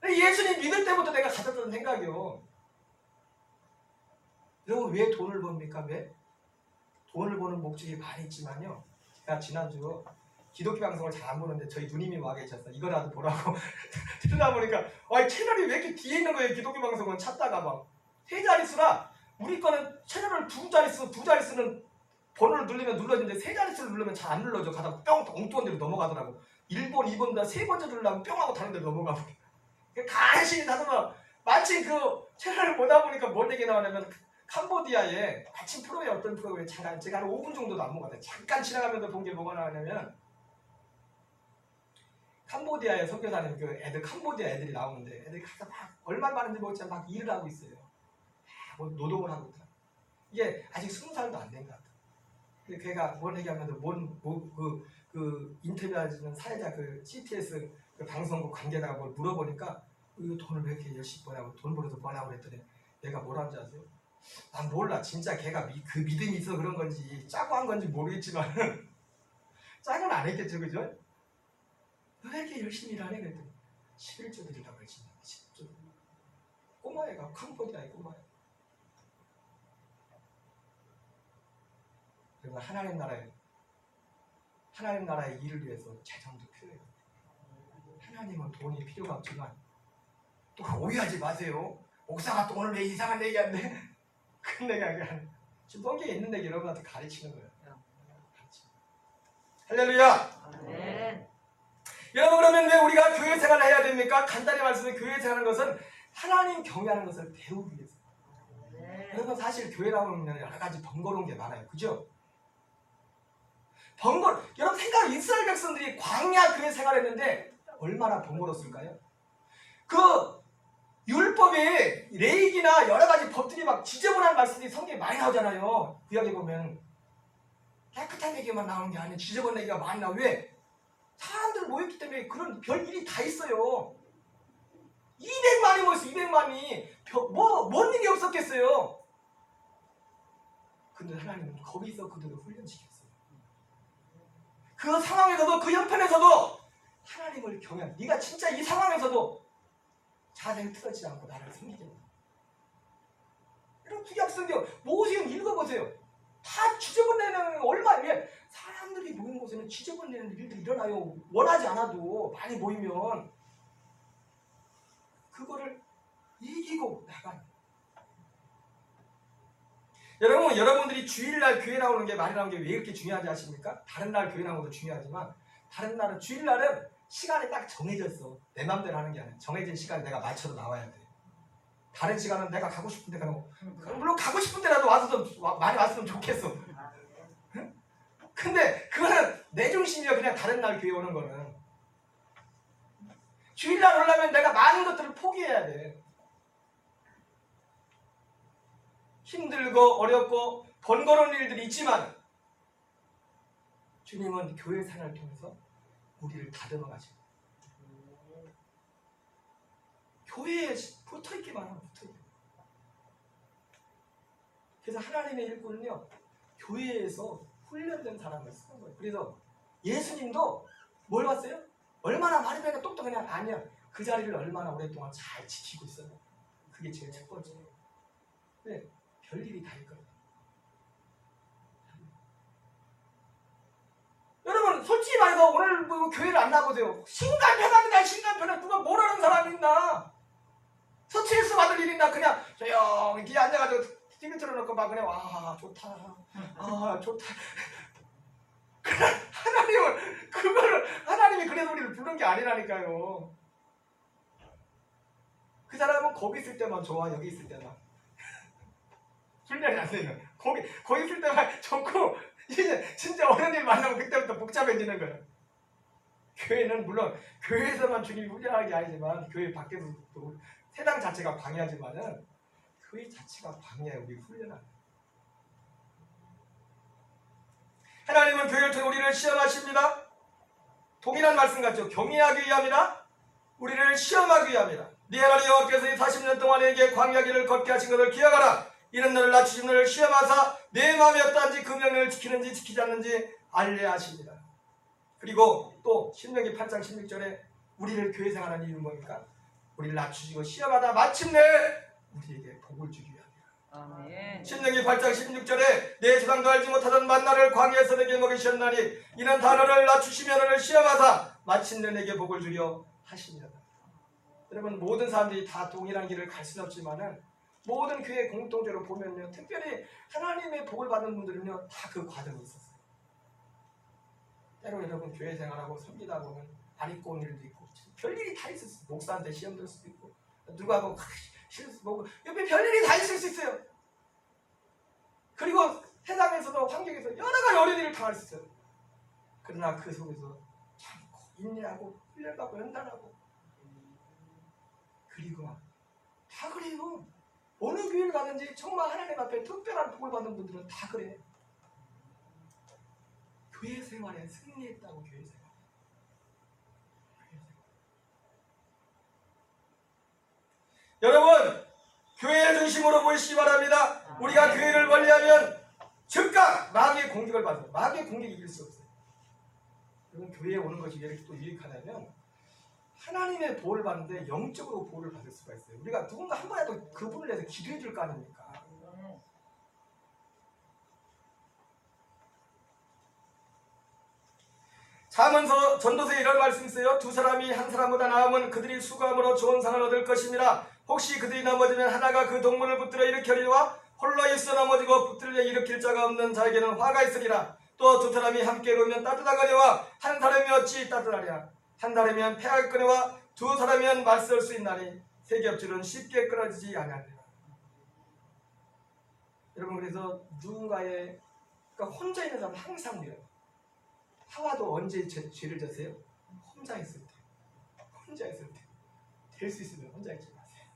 예수님 믿을 때부터 내가 가졌던 생각이요. 여러분, 왜 돈을 법니까? 왜? 돈을 버는 목적이 많이 있지만요, 제가 지난주 기독교 방송을 잘 안 보는데 저희 누님이 와 계셨어. 이거라도 보라고 들으다 보니까 채널이 왜 이렇게 뒤에 있는 거예요. 기독교 방송은 찾다가 막 세 자릿수라, 우리 거는 채널을 두 자릿수는 번호를 누르면 눌러지는데 세 자릿수를 누르면 잘 안 눌러져. 가다가 뿅 엉뚱한 데로 넘어가더라고. 1번, 2번 다 세 번째 누르려면 뿅 하고 다른 데로 넘어가고. 간신히 다듬어. 마침 그 채널을 보다 보니까 뭔 얘기 나오냐면, 캄보디아에 마침 어떤 프로그램에 잠깐, 제가 한 5분 정도도 안 먹었어요. 잠깐 지나가면서 본 게 뭐가 나오냐면, 캄보디아에 선교사님 그 애들, 캄보디아 애들이 나오는데 애들이 가서 막 얼마 많은지 모르지만 막 일을 하고 있어요. 뭐 노동을 하고 있다. 이게 아직 20살도 안 된 것 같아. 근데 걔가 뭘 얘기하면서 그 인터뷰하는 사회자 그 CTS 그 방송국 관계자가 뭘 물어보니까 돈을 왜 이렇게 열심히 버냐고, 돈 벌어서 뭐냐고 그랬더니 내가 뭐라는지 아세요? 난 몰라. 진짜 걔가 그 믿음이 있어 그런 건지 짜고 한 건지 모르겠지만 짜고는 안 했겠죠, 그죠? 왜 이렇게 열심히 일하네? 그랬더니 11조 드리라고 열심히 하네. 10조. 꼬마애가 캄보디아의 꼬마애. 그리고 하나님 나라의 일을 위해서 재정도 필요해요. 하나님은 돈이 필요가 없지만, 또 오해하지 마세요. 목사가 또 오늘 왜 이상한 얘기한대? 그런 얘기 아니야. 지금 성경에 있는 얘기 여러분한테 가르치는 거예요. 할렐루야. 네. 여러분, 그러면 왜 우리가 교회 생활을 해야 됩니까? 간단히 말씀해, 교회 생활하는 것은 하나님 경외하는 것을 배우기 위해서. 여러분, 사실 교회라고 하면 여러 가지 번거로운 게 많아요. 그죠? 여러분 생각해, 이스라엘 백성들이 광야 교회 생활했는데 얼마나 번거로웠을까요? 그 율법에 레위기나 여러 가지 법들이 막 지저분한 말씀이 성경에 많이 나오잖아요. 구약에 보면 깨끗한 얘기만 나오는 게 아니에요. 지저분한 얘기가 많이 나와요. 왜? 사람들 모였기 때문에 그런 별 일이 다 있어요. 200만이 모였어요. 200만이 뭔 일이 없었겠어요. 근데 하나님은 거기서 그들을 훈련시켰어요. 그 상황에서도, 그 형편에서도 하나님을 경외하는, 네가 진짜 이 상황에서도 자세히 틀어지지 않고 나를 섬기겠다. 이런 구약성경 모세는 읽어보세요. 다 지저분내는, 얼마에 사람들이 모인 곳에는 지저분내는 일들이 일어나요. 원하지 않아도 많이 모이면 그거를 이기고 나가는. 여러분, 여러분들이 주일날 교회 나오는 게, 많이 나오는 게 왜 이렇게 중요하지 아십니까? 다른 날 교회 나오는 것도 중요하지만, 다른 날은, 주일날은 시간이 딱 정해져 있어. 내 맘대로 하는 게 아니야. 정해진 시간에 내가 맞춰서 나와야 돼. 다른 시간은 내가 가고 싶은 데 가고, 물론 가고 싶은 데라도 와서 좀 많이 왔으면 좋겠어. 근데 그거는 내 중심이야. 그냥 다른 날 교회 오는 거는. 주일날 오려면 내가 많은 것들을 포기해야 돼. 힘들고 어렵고 번거로운 일들이 있지만 주님은 교회 생활을 통해서 우리를 다듬어 가시고, 교회에 붙어있기만 하면 붙어있고. 그래서 하나님의 일꾼은요, 교회에서 훈련된 사람을 쓰는 거예요. 그래서 예수님도 뭘 봤어요? 얼마나 많이 배가 똑똑하냐? 아니야. 그 자리를 얼마나 오랫동안 잘 지키고 있어요. 그게 제일 첫 번째예요. 네, 별일이 다 있거든요. 여러분 솔직히 말해서 오늘 뭐 교회를 안 나보세요. 신간편합니다. 신간편합. 누가 뭐라는 사람이 있나? 스트레스 받을 일 있나? 그냥 조용히 뒤에 앉아가지고 TV 틀어놓고 막 그냥 와 좋다. 아 좋다. 하나님이 그래서 우리를 부른 게 아니라니까요. 그 사람은 거기 있을 때만 좋아. 여기 있을 때만 훈련이 안 되면 거기 있을 때만 좋고 이제 진짜 어느 일 만나면 그때부터 복잡해지는 거예요. 교회는 물론 교회에서만 주님이 훈련하는 게 아니지만 교회 밖에서도 세상 자체가 방해하지만은 교회 자체가 방해해 우리 훈련하는. 하나님은 교회를 통해 우리를 시험하십니다. 동일한 말씀 같죠. 경외하기 위함이라 우리를 시험하기 위함이라. 네 하나님 여호와께서 이 40년 동안 내게 광야 길을 걷게 하신 것을 기억하라. 이는 너를 낮추신 너를 시험하사 내 마음이 어떠한지 그 명령을 지키는지 지키지 않는지 알려야 하십니다. 그리고 또 신명기 8장 16절에 우리를 교회 생활하는 이유는 뭡니까? 우리를 낮추시고 시험하다 마침내 우리에게 복을 주기 위함이라. 아멘. 신명기 8장 16절에 내 조상도 알지 못하던 만나를 광야에서 내게 먹이셨나니 이는 다 너를 낮추시며 너를 시험하사 마침내 내게 복을 주려 하십니다. 여러분 모든 사람들이 다 동일한 길을 갈 수는 없지만은 모든 교회 공통적으로 보면요, 특별히 하나님의 복을 받는 분들은요 다 그 과정이 있었어요. 때로 여러분 교회 생활하고 섬기다 보면 안 입고 온 일도 있고 별일이 다 있었어요. 목사한테 시험 들 수도 있고 누구하고 실수 보고 옆에 별일이 다 있을 수 있어요. 그리고 세상에서도 환경에서 여러 가지 어려운 일을 당할 수 있어요. 그러나 그 속에서 참고 인내하고 훈련받고 연단하고 그리고 다 그래요. 어느 교회를 가든지 정말 하나님 앞에 특별한 복을 받는 분들은 다 그래. 교회 생활에 승리했다고. 교회 생활. 여러분 교회 중심으로 보시기 바랍니다. 우리가 교회를 멀리하면 즉각 마귀의 공격을 받아요. 마귀의 공격이 이길 수 없어요. 여러분 교회에 오는 것이 왜 이렇게 또 유익하냐면 하나님의 보호를 받는데 영적으로 보호를 받을 수가 있어요. 우리가 누군가 한 번이라도 그분을 위해서 기도해 줄 거 아닙니까? 잠언서 전도서에 이런 말씀이 있어요. 두 사람이 한 사람보다 나으면 그들이 수고함으로 좋은 상을 얻을 것입니다. 혹시 그들이 넘어지면 하나가 그 동물을 붙들어 일으키리와 홀로 있어 넘어지고 붙들려 일으킬 자가 없는 자에게는 화가 있으리라. 또 두 사람이 함께 놓으면 따뜻하거니와 한 사람이 어찌 따뜻하랴. 한 사람이면 패하겠거니와 두 사람이면 맞설 수 있나니 세 겹줄은 쉽게 끊어지지 아니하리라. 여러분 그래서 누군가의 그러니까 혼자 있는 사람은 항상 그래요. 하와도 언제 죄를 졌어요? 혼자 있을 때. 혼자 있을 때. 될 수 있으면 혼자 있지 마세요.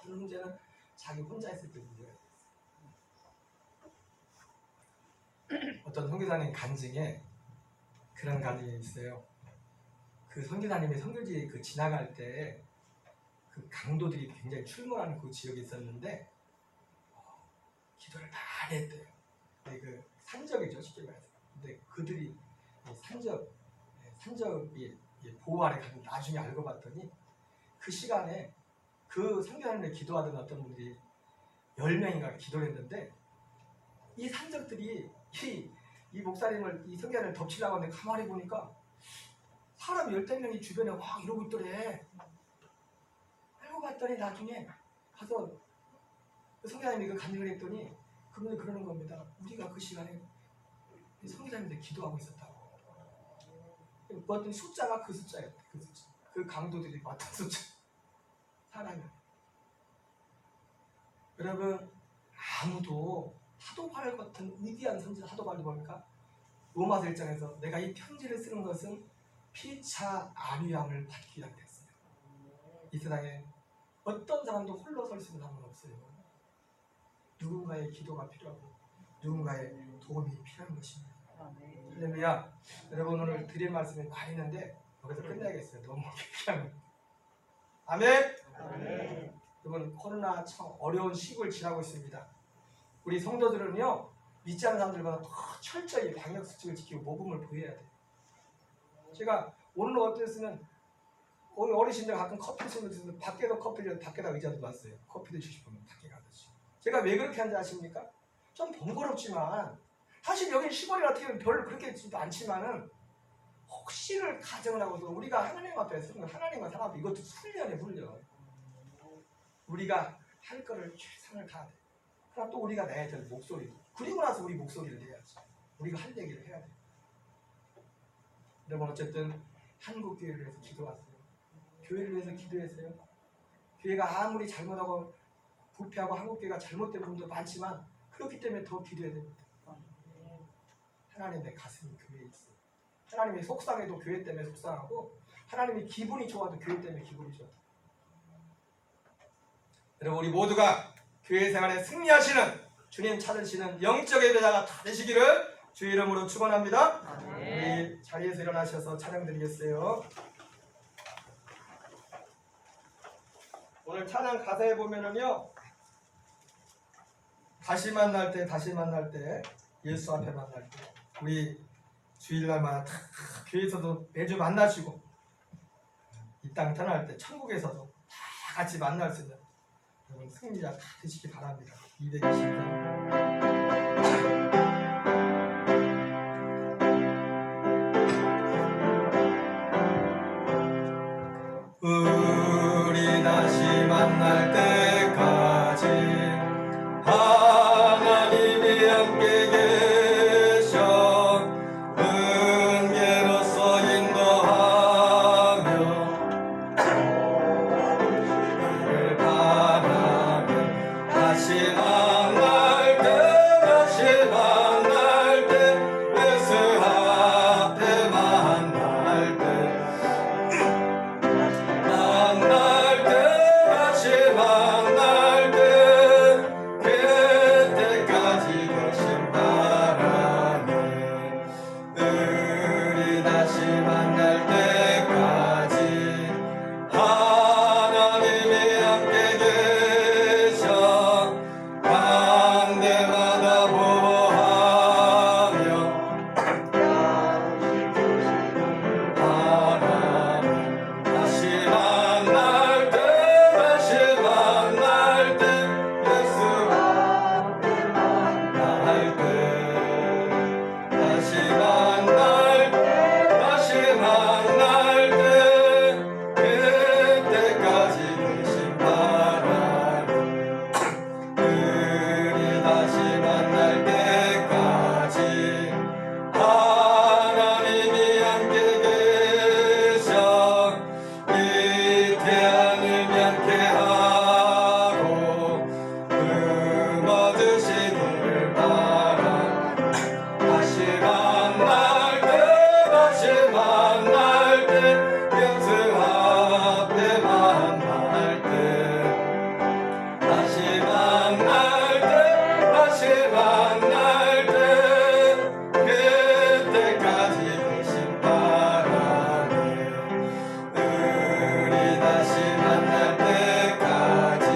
모든 문제는 자기 혼자 있을 때 문제가 있어요. 어떤 선교사님 간증에 그런 간증이 있어요. 그 선교사님이 선교지 그 지나갈 때 그 강도들이 굉장히 출몰하는 그 지역이 있었는데 기도를 많이 했대요. 근데 그 산적이죠, 쉽게 말해서. 근데 그들이 산적이 보호 아래 가면 나중에 알고 봤더니 그 시간에 그 선교사님을 기도하던 어떤 분들이 10명인가 기도를 했는데 이 산적들이 이 목사님을 이 선교사님을 덮치려고 하는데 가만히 보니까 사람 10명이 주변에 막 이러고 있더래. 알고 봤더니 나중에 가서 그 선교사님이 그 간증을 했더니 그분이 그러는 겁니다. 우리가 그 시간에 선교사님들 기도하고 있었다고. 봤더니 숫자가 그 숫자였대. 그 숫자. 그 강도들이 맡은 숫자. 사람이. 여러분 아무도 사도바울 같은 위대한 선지자 사도바울이 뭡니까? 로마서 1장에서 내가 이 편지를 쓰는 것은 피차 안위함을 받기 위함 됐어요. 이 세상에 어떤 사람도 홀로 설 수 있는 사람은 없어요. 누군가의 기도가 필요하고 누군가의 도움이 필요한 것입니다. 할렐루야. 여러분 오늘 드릴 말씀이 많이 있는데 여기서 끝내야겠어요. 너무 얘기하면. 아멘. 여러분 코로나 참 어려운 시국을 지나고 있습니다. 우리 성도들은요 믿지 않는 사람들보다 더 철저히 방역수칙을 지키고 모범을 보여야 돼요. 제가 오늘 어땠으면 우리 어르신들 가끔 커피 쓰면서 밖에도 커피를 밖에다 의자도 놨어요. 커피 드시고 싶으면 밖에 가듯이. 제가 왜 그렇게 하는지 아십니까? 좀 번거롭지만 사실 여기 시골이 어떻게 보면 별 그렇게 많지만은 혹시를 가정을 하고서 우리가 하나님 앞에 서는 하나님과 사람 앞에 이것도 훈련이에요. 훈련. 우리가 할 거를 최선을 다해. 그럼 또 우리가 내야 될 목소리. 그리고 나서 우리 목소리를 내야지. 우리가 할 얘기를 해야 돼. 여러분 어쨌든 한국 교회를 위해서 기도하세요. 교회를 위해서 기도했어요. 교회가 아무리 잘못하고 부패하고 한국 교회가 잘못된 부분도 많지만 그렇기 때문에 더 기도해야 됩니다. 하나님 내 가슴이 교회에 있어. 하나님이 속상해도 교회 때문에 속상하고 하나님이 기분이 좋아도 교회 때문에 기분이 좋아. 여러분 우리 모두가 교회 생활에 승리하시는 주님 찾으시는 영적 예배자가 다 되시기를 주 이름으로 축원합니다. 우리 자리에서 일어나셔서 찬양 드리겠어요. 오늘 찬양 가사에 보면은요, 다시 만날 때 예수 앞에 만날 때 우리 주일날마다 다 교회에서도 매주 만나시고 이 땅 떠날 때 천국에서도 다 같이 만날 수 있는 여러분 승리자 다 되시기 바랍니다. 220장 우리 다시 만날 때까지 하나님이 함께 계셔 은혜로서 인도하며 우리를 바라며 다시 만날 때 예수 앞에 만날 때 다시 만날 때 그때까지 계신 바라네 우리 다시 만날 때까지 하나님이 함께 계셔 간 데마다 보호하며 바라네 다시 만날 때 예수 만날 때 다시 만날 때 그때까지 계신 바라네 우리 다시 만날 때까지 하나님이 함께 계셔 이 태양을 명쾌하고 얻으시기를 바라 다시 만날 때 예수 앞에 만날 때 다시 만날 때 그때까지 계신 바라네 우리 다시 만날 때까지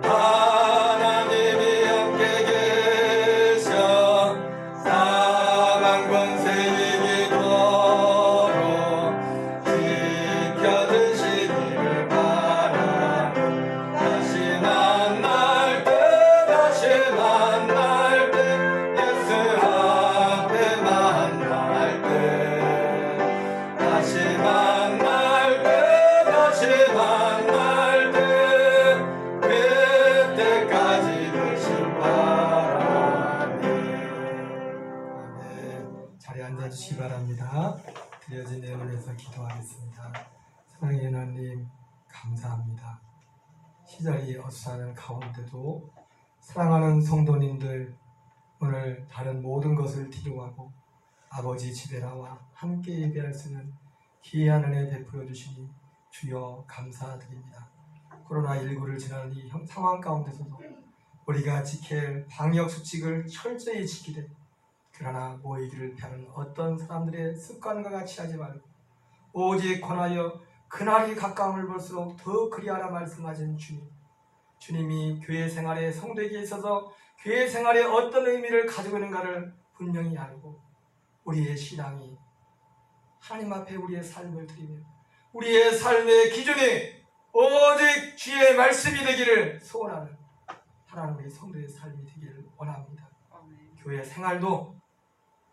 하나님이 함께 계셔 사망 권세 이기도록 지켜주시기를 바라네 다시 만날 때 예수 앞에 만날 때 다시 만날 때 그때까지 되신 바라네. 아멘. 자리에 앉아주시기 바랍니다. 드려진 내용에서 기도하겠습니다. 사랑의 하나님 감사합니다. 시절이 어수선한 가운데도 사랑하는 성도님들 오늘 다른 모든 것을 뒤로하고 아버지 집에 나와 함께 예배할 수 있는 귀한 은혜 베풀어 주시니 주여 감사드립니다. 코로나19를 지나는 이 상황 가운데서도 우리가 지켜야 할 방역 수칙을 철저히 지키되 그러나 모이기를 피하는 어떤 사람들의 습관과 같이 하지 말고 오직 권하여 그날이 가까움을 볼수록 더 그리하라 말씀하신 주님, 주님이 교회 생활의 성도에게 있어서 교회 생활에 어떤 의미를 가지고 있는가를 분명히 알고 우리의 신앙이 하나님 앞에 우리의 삶을 드리며 우리의 삶의 기준이 오직 주의 말씀이 되기를 소원하는 하나님 우리 성도의 삶이 되기를 원합니다. 교회 생활도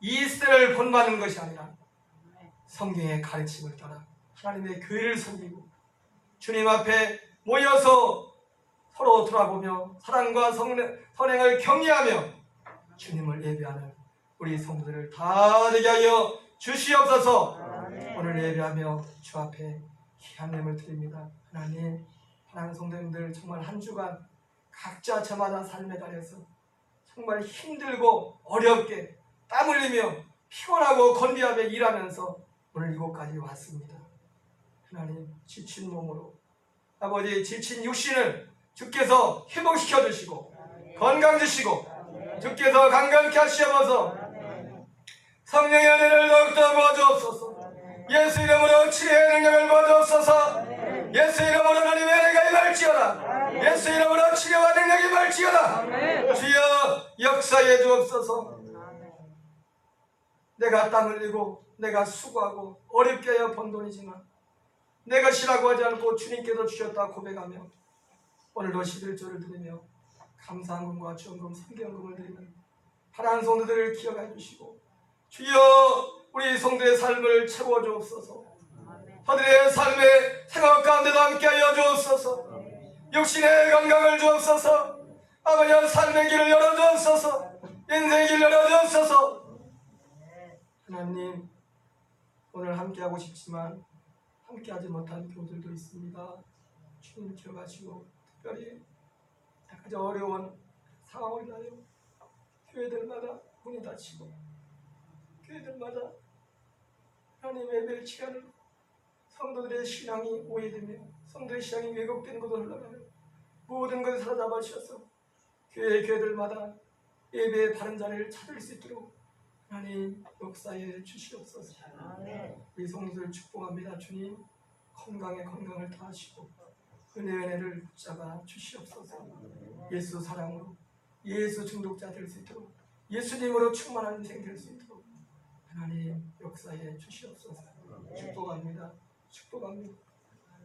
이 시대를 본받는 것이 아니라 성경의 가르침을 따라 하나님의 교회를 섬기고 주님 앞에 모여서 서로 돌아보며 사랑과 선행을 격려하며 주님을 예배하는 우리 성도들을 다 되게 하여 주시옵소서. 오늘 예배하며 주 앞에 귀한 예물 드립니다. 하나님, 사랑하는 성도님들 정말 한 주간 각자 저마다 삶에 달해서 정말 힘들고 어렵게 땀 흘리며 피곤하고 건비하며 일하면서 오늘 이곳까지 왔습니다. 하나님, 지친 몸으로 아버지 지친 육신을 주께서 회복시켜 주시고 건강 주시고 주께서 강건케 하시옵소서. 성령의 은혜를 더욱더 부어주옵소서. 예수 이름으로 치료의 능력을 부어주옵소서. 예수 이름으로 하나님의 은혜가 임할지어다. 예수 이름으로 치료와 능력이 임할지어다. 주여 역사해 주옵소서. 내가 땀 흘리고 내가 수고하고 어렵게 하여 번 돈이지만 내 것이라고 하지 않고 주님께서 주셨다 고백하며 오늘도 11조를 드리며 감사한금과 주헌금 성경금을 드리는 하나님 성도들을 기억해 주시고 주여 우리 성도의 삶을 채워 주옵소서. 저들의 삶의 생활 가운데도 함께하여 주옵소서. 육신의 건강을 주옵소서. 아버지 삶의 길을 열어 주옵소서. 인생의 길을 열어 주옵소서. 하나님, 오늘 함께하고 싶지만 함께하지 못한 교우들도 있습니다. 주님 기억하시고 특별히 아주 어려운 상황을 인하여 교회들마다 문이 닫히고 교회들마다 하나님 예배 시간을 성도들의 신앙이 오해되며 성도의 신앙이 왜곡되는 것으로 흘러가며 모든 것을 사로잡아 주셔서 교회들마다 예배의 바른 자리를 찾을 수 있도록 하나님 역사에 주시옵소서. 우리 성도들 축복합니다. 주님 건강에 건강을 더하시고 은혜를 붙잡아 주시옵소서. 예수 사랑으로 예수 중독자 될 수 있도록 예수님으로 충만한 인생 될 수 있도록 하나님 역사에 주시옵소서. 축복합니다. 축복합니다.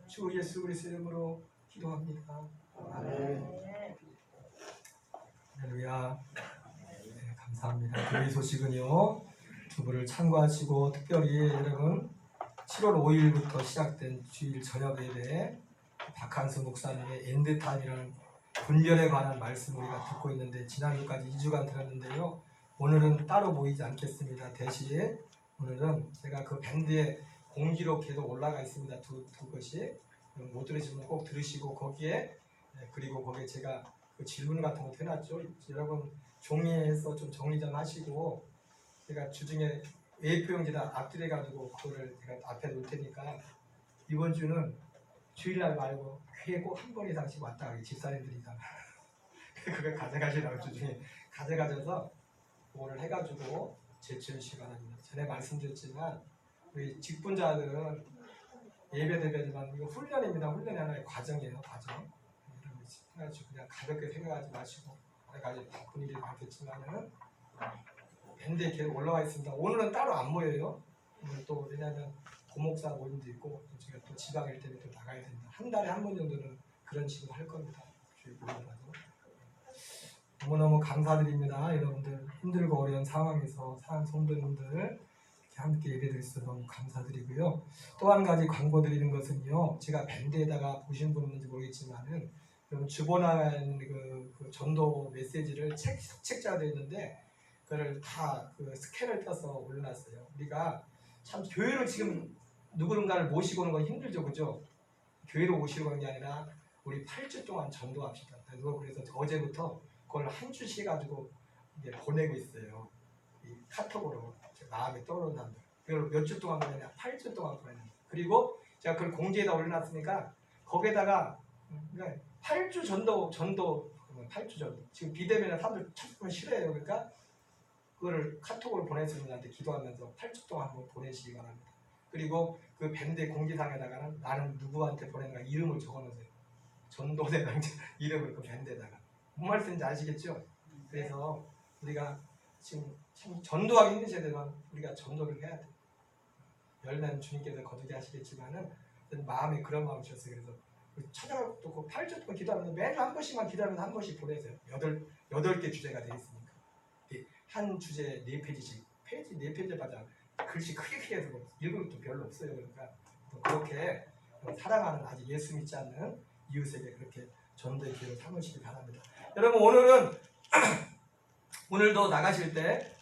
주 예수 그리스도 이름으로 기도합니다. 아멘. 할렐루야. 네, 감사합니다. 교회 소식은요 두 분을 참고하시고 특별히 여러분 7월 5일부터 시작된 주일 저녁 예배 박한수 목사님의 엔드타임이라는 분별에 관한 말씀 우리가 듣고 있는데 지난주까지 2주간 들었는데요. 오늘은 따로 모이지 않겠습니다. 대신 오늘은 제가 그 밴드에 공지로 계속 올라가 있습니다. 두 것이 못 들으시면 꼭 들으시고 거기에 그리고 거기에 제가 그 질문 같은 거 해놨죠. 여러분 종이에서 좀 정리 좀 하시고 제가 주중에 A4용지다 앞들여 가지고 그거를 제가 앞에 놓을 테니까 이번 주는 주일날 말고 교회 꼭 한 번 이상씩 왔다 가기 집사님들이다. 그걸 가져가시라고 주중에 가져가셔서 그거를 해가지고 제출하시기 바랍니다. 전에 말씀드렸지만 우리 직분자들은 예배드리지만 이거 훈련입니다. 훈련이 하나의 과정이에요. 과정. 그래가지고 그냥 가볍게 생각하지 마시고 내가 이제 바쁜 일이 많겠지만은 밴드에 계속 올라와 있습니다. 오늘은 따로 안 모여요. 오늘 또 왜냐하면 고목사 모임도 있고 또 제가 또 지방일 때문에 또 나가야 됩니다. 한 달에 한 번 정도는 그런 식으로 할 겁니다. 너무너무 감사드립니다. 여러분들 힘들고 어려운 상황에서 사는 성도님들 이렇게 함께 예배드릴 수 너무 감사드리고요. 또 한 가지 광고 드리는 것은요. 제가 밴드에다가 보신 분 있는지 모르겠지만은 주보나는 그 전도 메시지를 책자가 되어 있는데 그걸 다 그 스캔을 떠서 올려놨어요. 우리가 참 교회로 지금 누군가를 모시고 오는 건 힘들죠, 그죠? 교회로 모시고 오는 게 아니라 우리 8주 동안 전도합시다. 그래서 어제부터 그걸 한 주씩 해가지고 이제 보내고 있어요. 이 카톡으로 마음에 떠오르는 사람들. 그걸 몇 주 동안 보내냐? 8주 동안 보내냐? 그리고 제가 그걸 공지에다 올려놨으니까 거기에다가 8주 전도 8주 전도. 지금 비대면에 사람들 찾으면 싫어해요. 그러니까 그거를 카톡으로 보내서 분한테 기도하면서 8주 동안 한번 보내시기 바랍니다. 그리고 그 밴드 공지사항에다가는 나는 누구한테 보내는가 이름을 적어놓으세요. 전도대장 이름을 그 밴드에다가. 뭔 말씀인지 아시겠죠? 그래서 우리가 지금 참 전도하기 힘드시지만 우리가 전도를 해야 돼요. 열매는 주님께서 거두게 하시겠지만은 마음에 그런 마음이 주셨어요. 그래서 찾아가고 또 그 8주 동안 기도하면서 매주 한 번씩만 기도하면서 한 번씩 보내세요. 8개 주제가 되어 있으니까 한 주제에 4페이지씩 페이지 4페이지마다 글씨 크게 해서 읽을 것도 별로 없어요. 그러니까 또 그렇게 사랑하는 아직 예수 믿지 않는 이웃에게 그렇게 전도의 기회를 삼으시기 바랍니다. 여러분 오늘도 나가실 때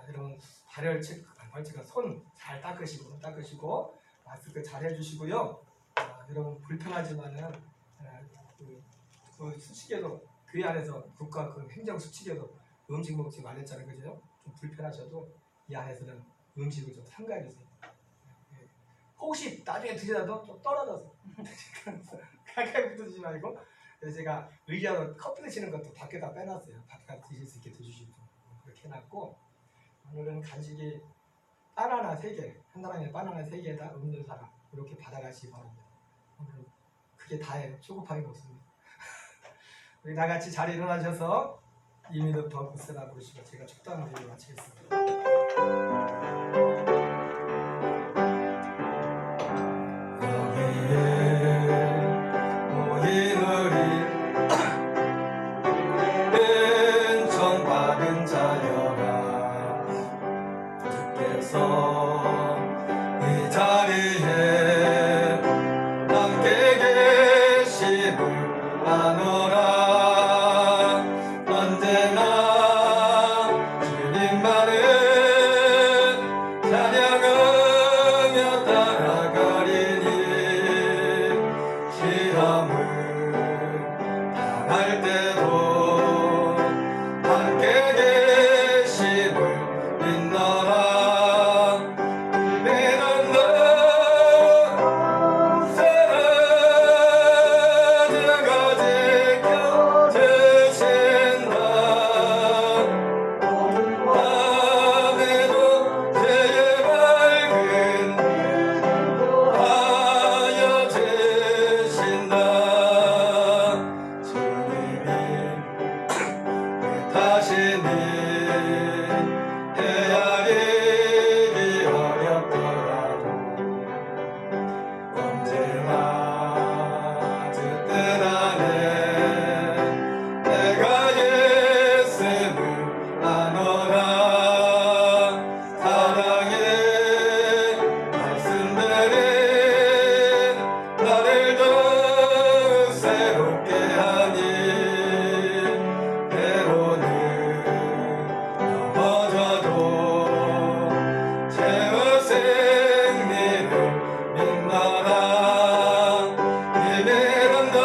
여러분 발열체가 손 잘 닦으시고 마스크 잘 해주시고요. 여러분 불편하지만은 그 수칙에도 교회 안에서 국가 그 행정 수칙에도 음식 먹지 말랬잖아요, 그죠? 좀 불편하셔도 이 안에서는 음식을 좀 삼가해 주세요. 혹시 나중에 드시다도 좀 떨어져서 가까이 붙으시지 말고. 그래서 제가 의자로 커피 드시는 것도 밖에다 빼놨어요. 밖에다 드실 수 있게 드시고 그렇게 해놨고, 오늘은 간식이 바나나 3개, 한 사람에 바나나 3개에다 음료수 하나 이렇게 받아가시기 바랍니다. 오늘 그게 다예요. 조급하게 먹습니다. 우리 다 같이 자리에 일어나셔서 이민호 더 구세라 부르시고 제가 축도하는 일을 마치겠습니다. 은총받은 자여라 주께서 이 자리에 함께 계심을 아노라. 언제나 주님만을 찬양하며 따라가리니 시험을 당할 때도 함께 계심을 믿노라. 믿은 너 사랑자가 지켜주신다. 밤에도 제의 밝은 하여 주신다. 주님이 뜻하시니 헤아리기 어렵더라도 언제나 주 뜻 안에 내가 예수를 아노라. 사랑의 말씀들이 나를 더욱 새롭게 하니 때로는 넘어져도 죄의 승리를 믿노라. 이제는 너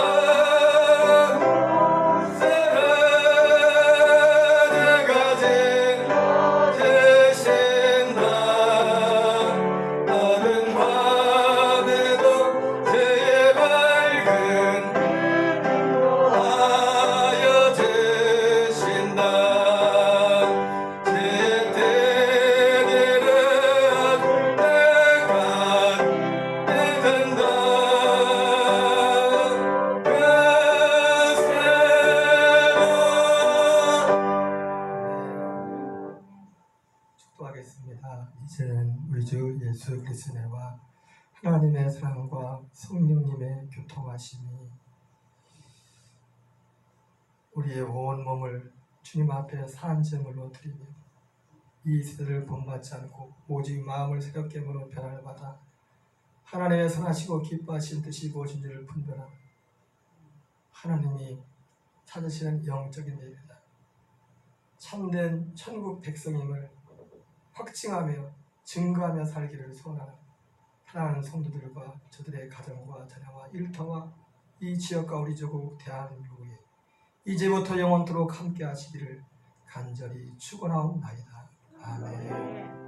사랑자가 지켜주신다. 어두운 밤에도 제의 밝은 하여 주신다. 제 때를 내가 믿는다. 축도하겠습니다. 이제는 우리 주 예수 그리스도의 은혜와 하나님의 사랑과 성령님의 교통하심이 우리의 온 몸을 주님 앞에 산제물로 드리며 이 세대를 본받지 않고 오직 마음을 새롭게 물어 변화를 받아 하나님의 선하시고 기뻐하신 뜻이 무엇인지를 분별하는 하나님이 찾으시는 영적인 예배다. 참된 천국 백성임을 확증하며 증거하며 살기를 소원하는 사랑하는 성도들과 저들의 가정과 자녀와 일터와 이 지역과 우리 조국 대한민국에 이제부터 영원토록 함께 하시기를 간절히 축원하옵나이다. 아멘.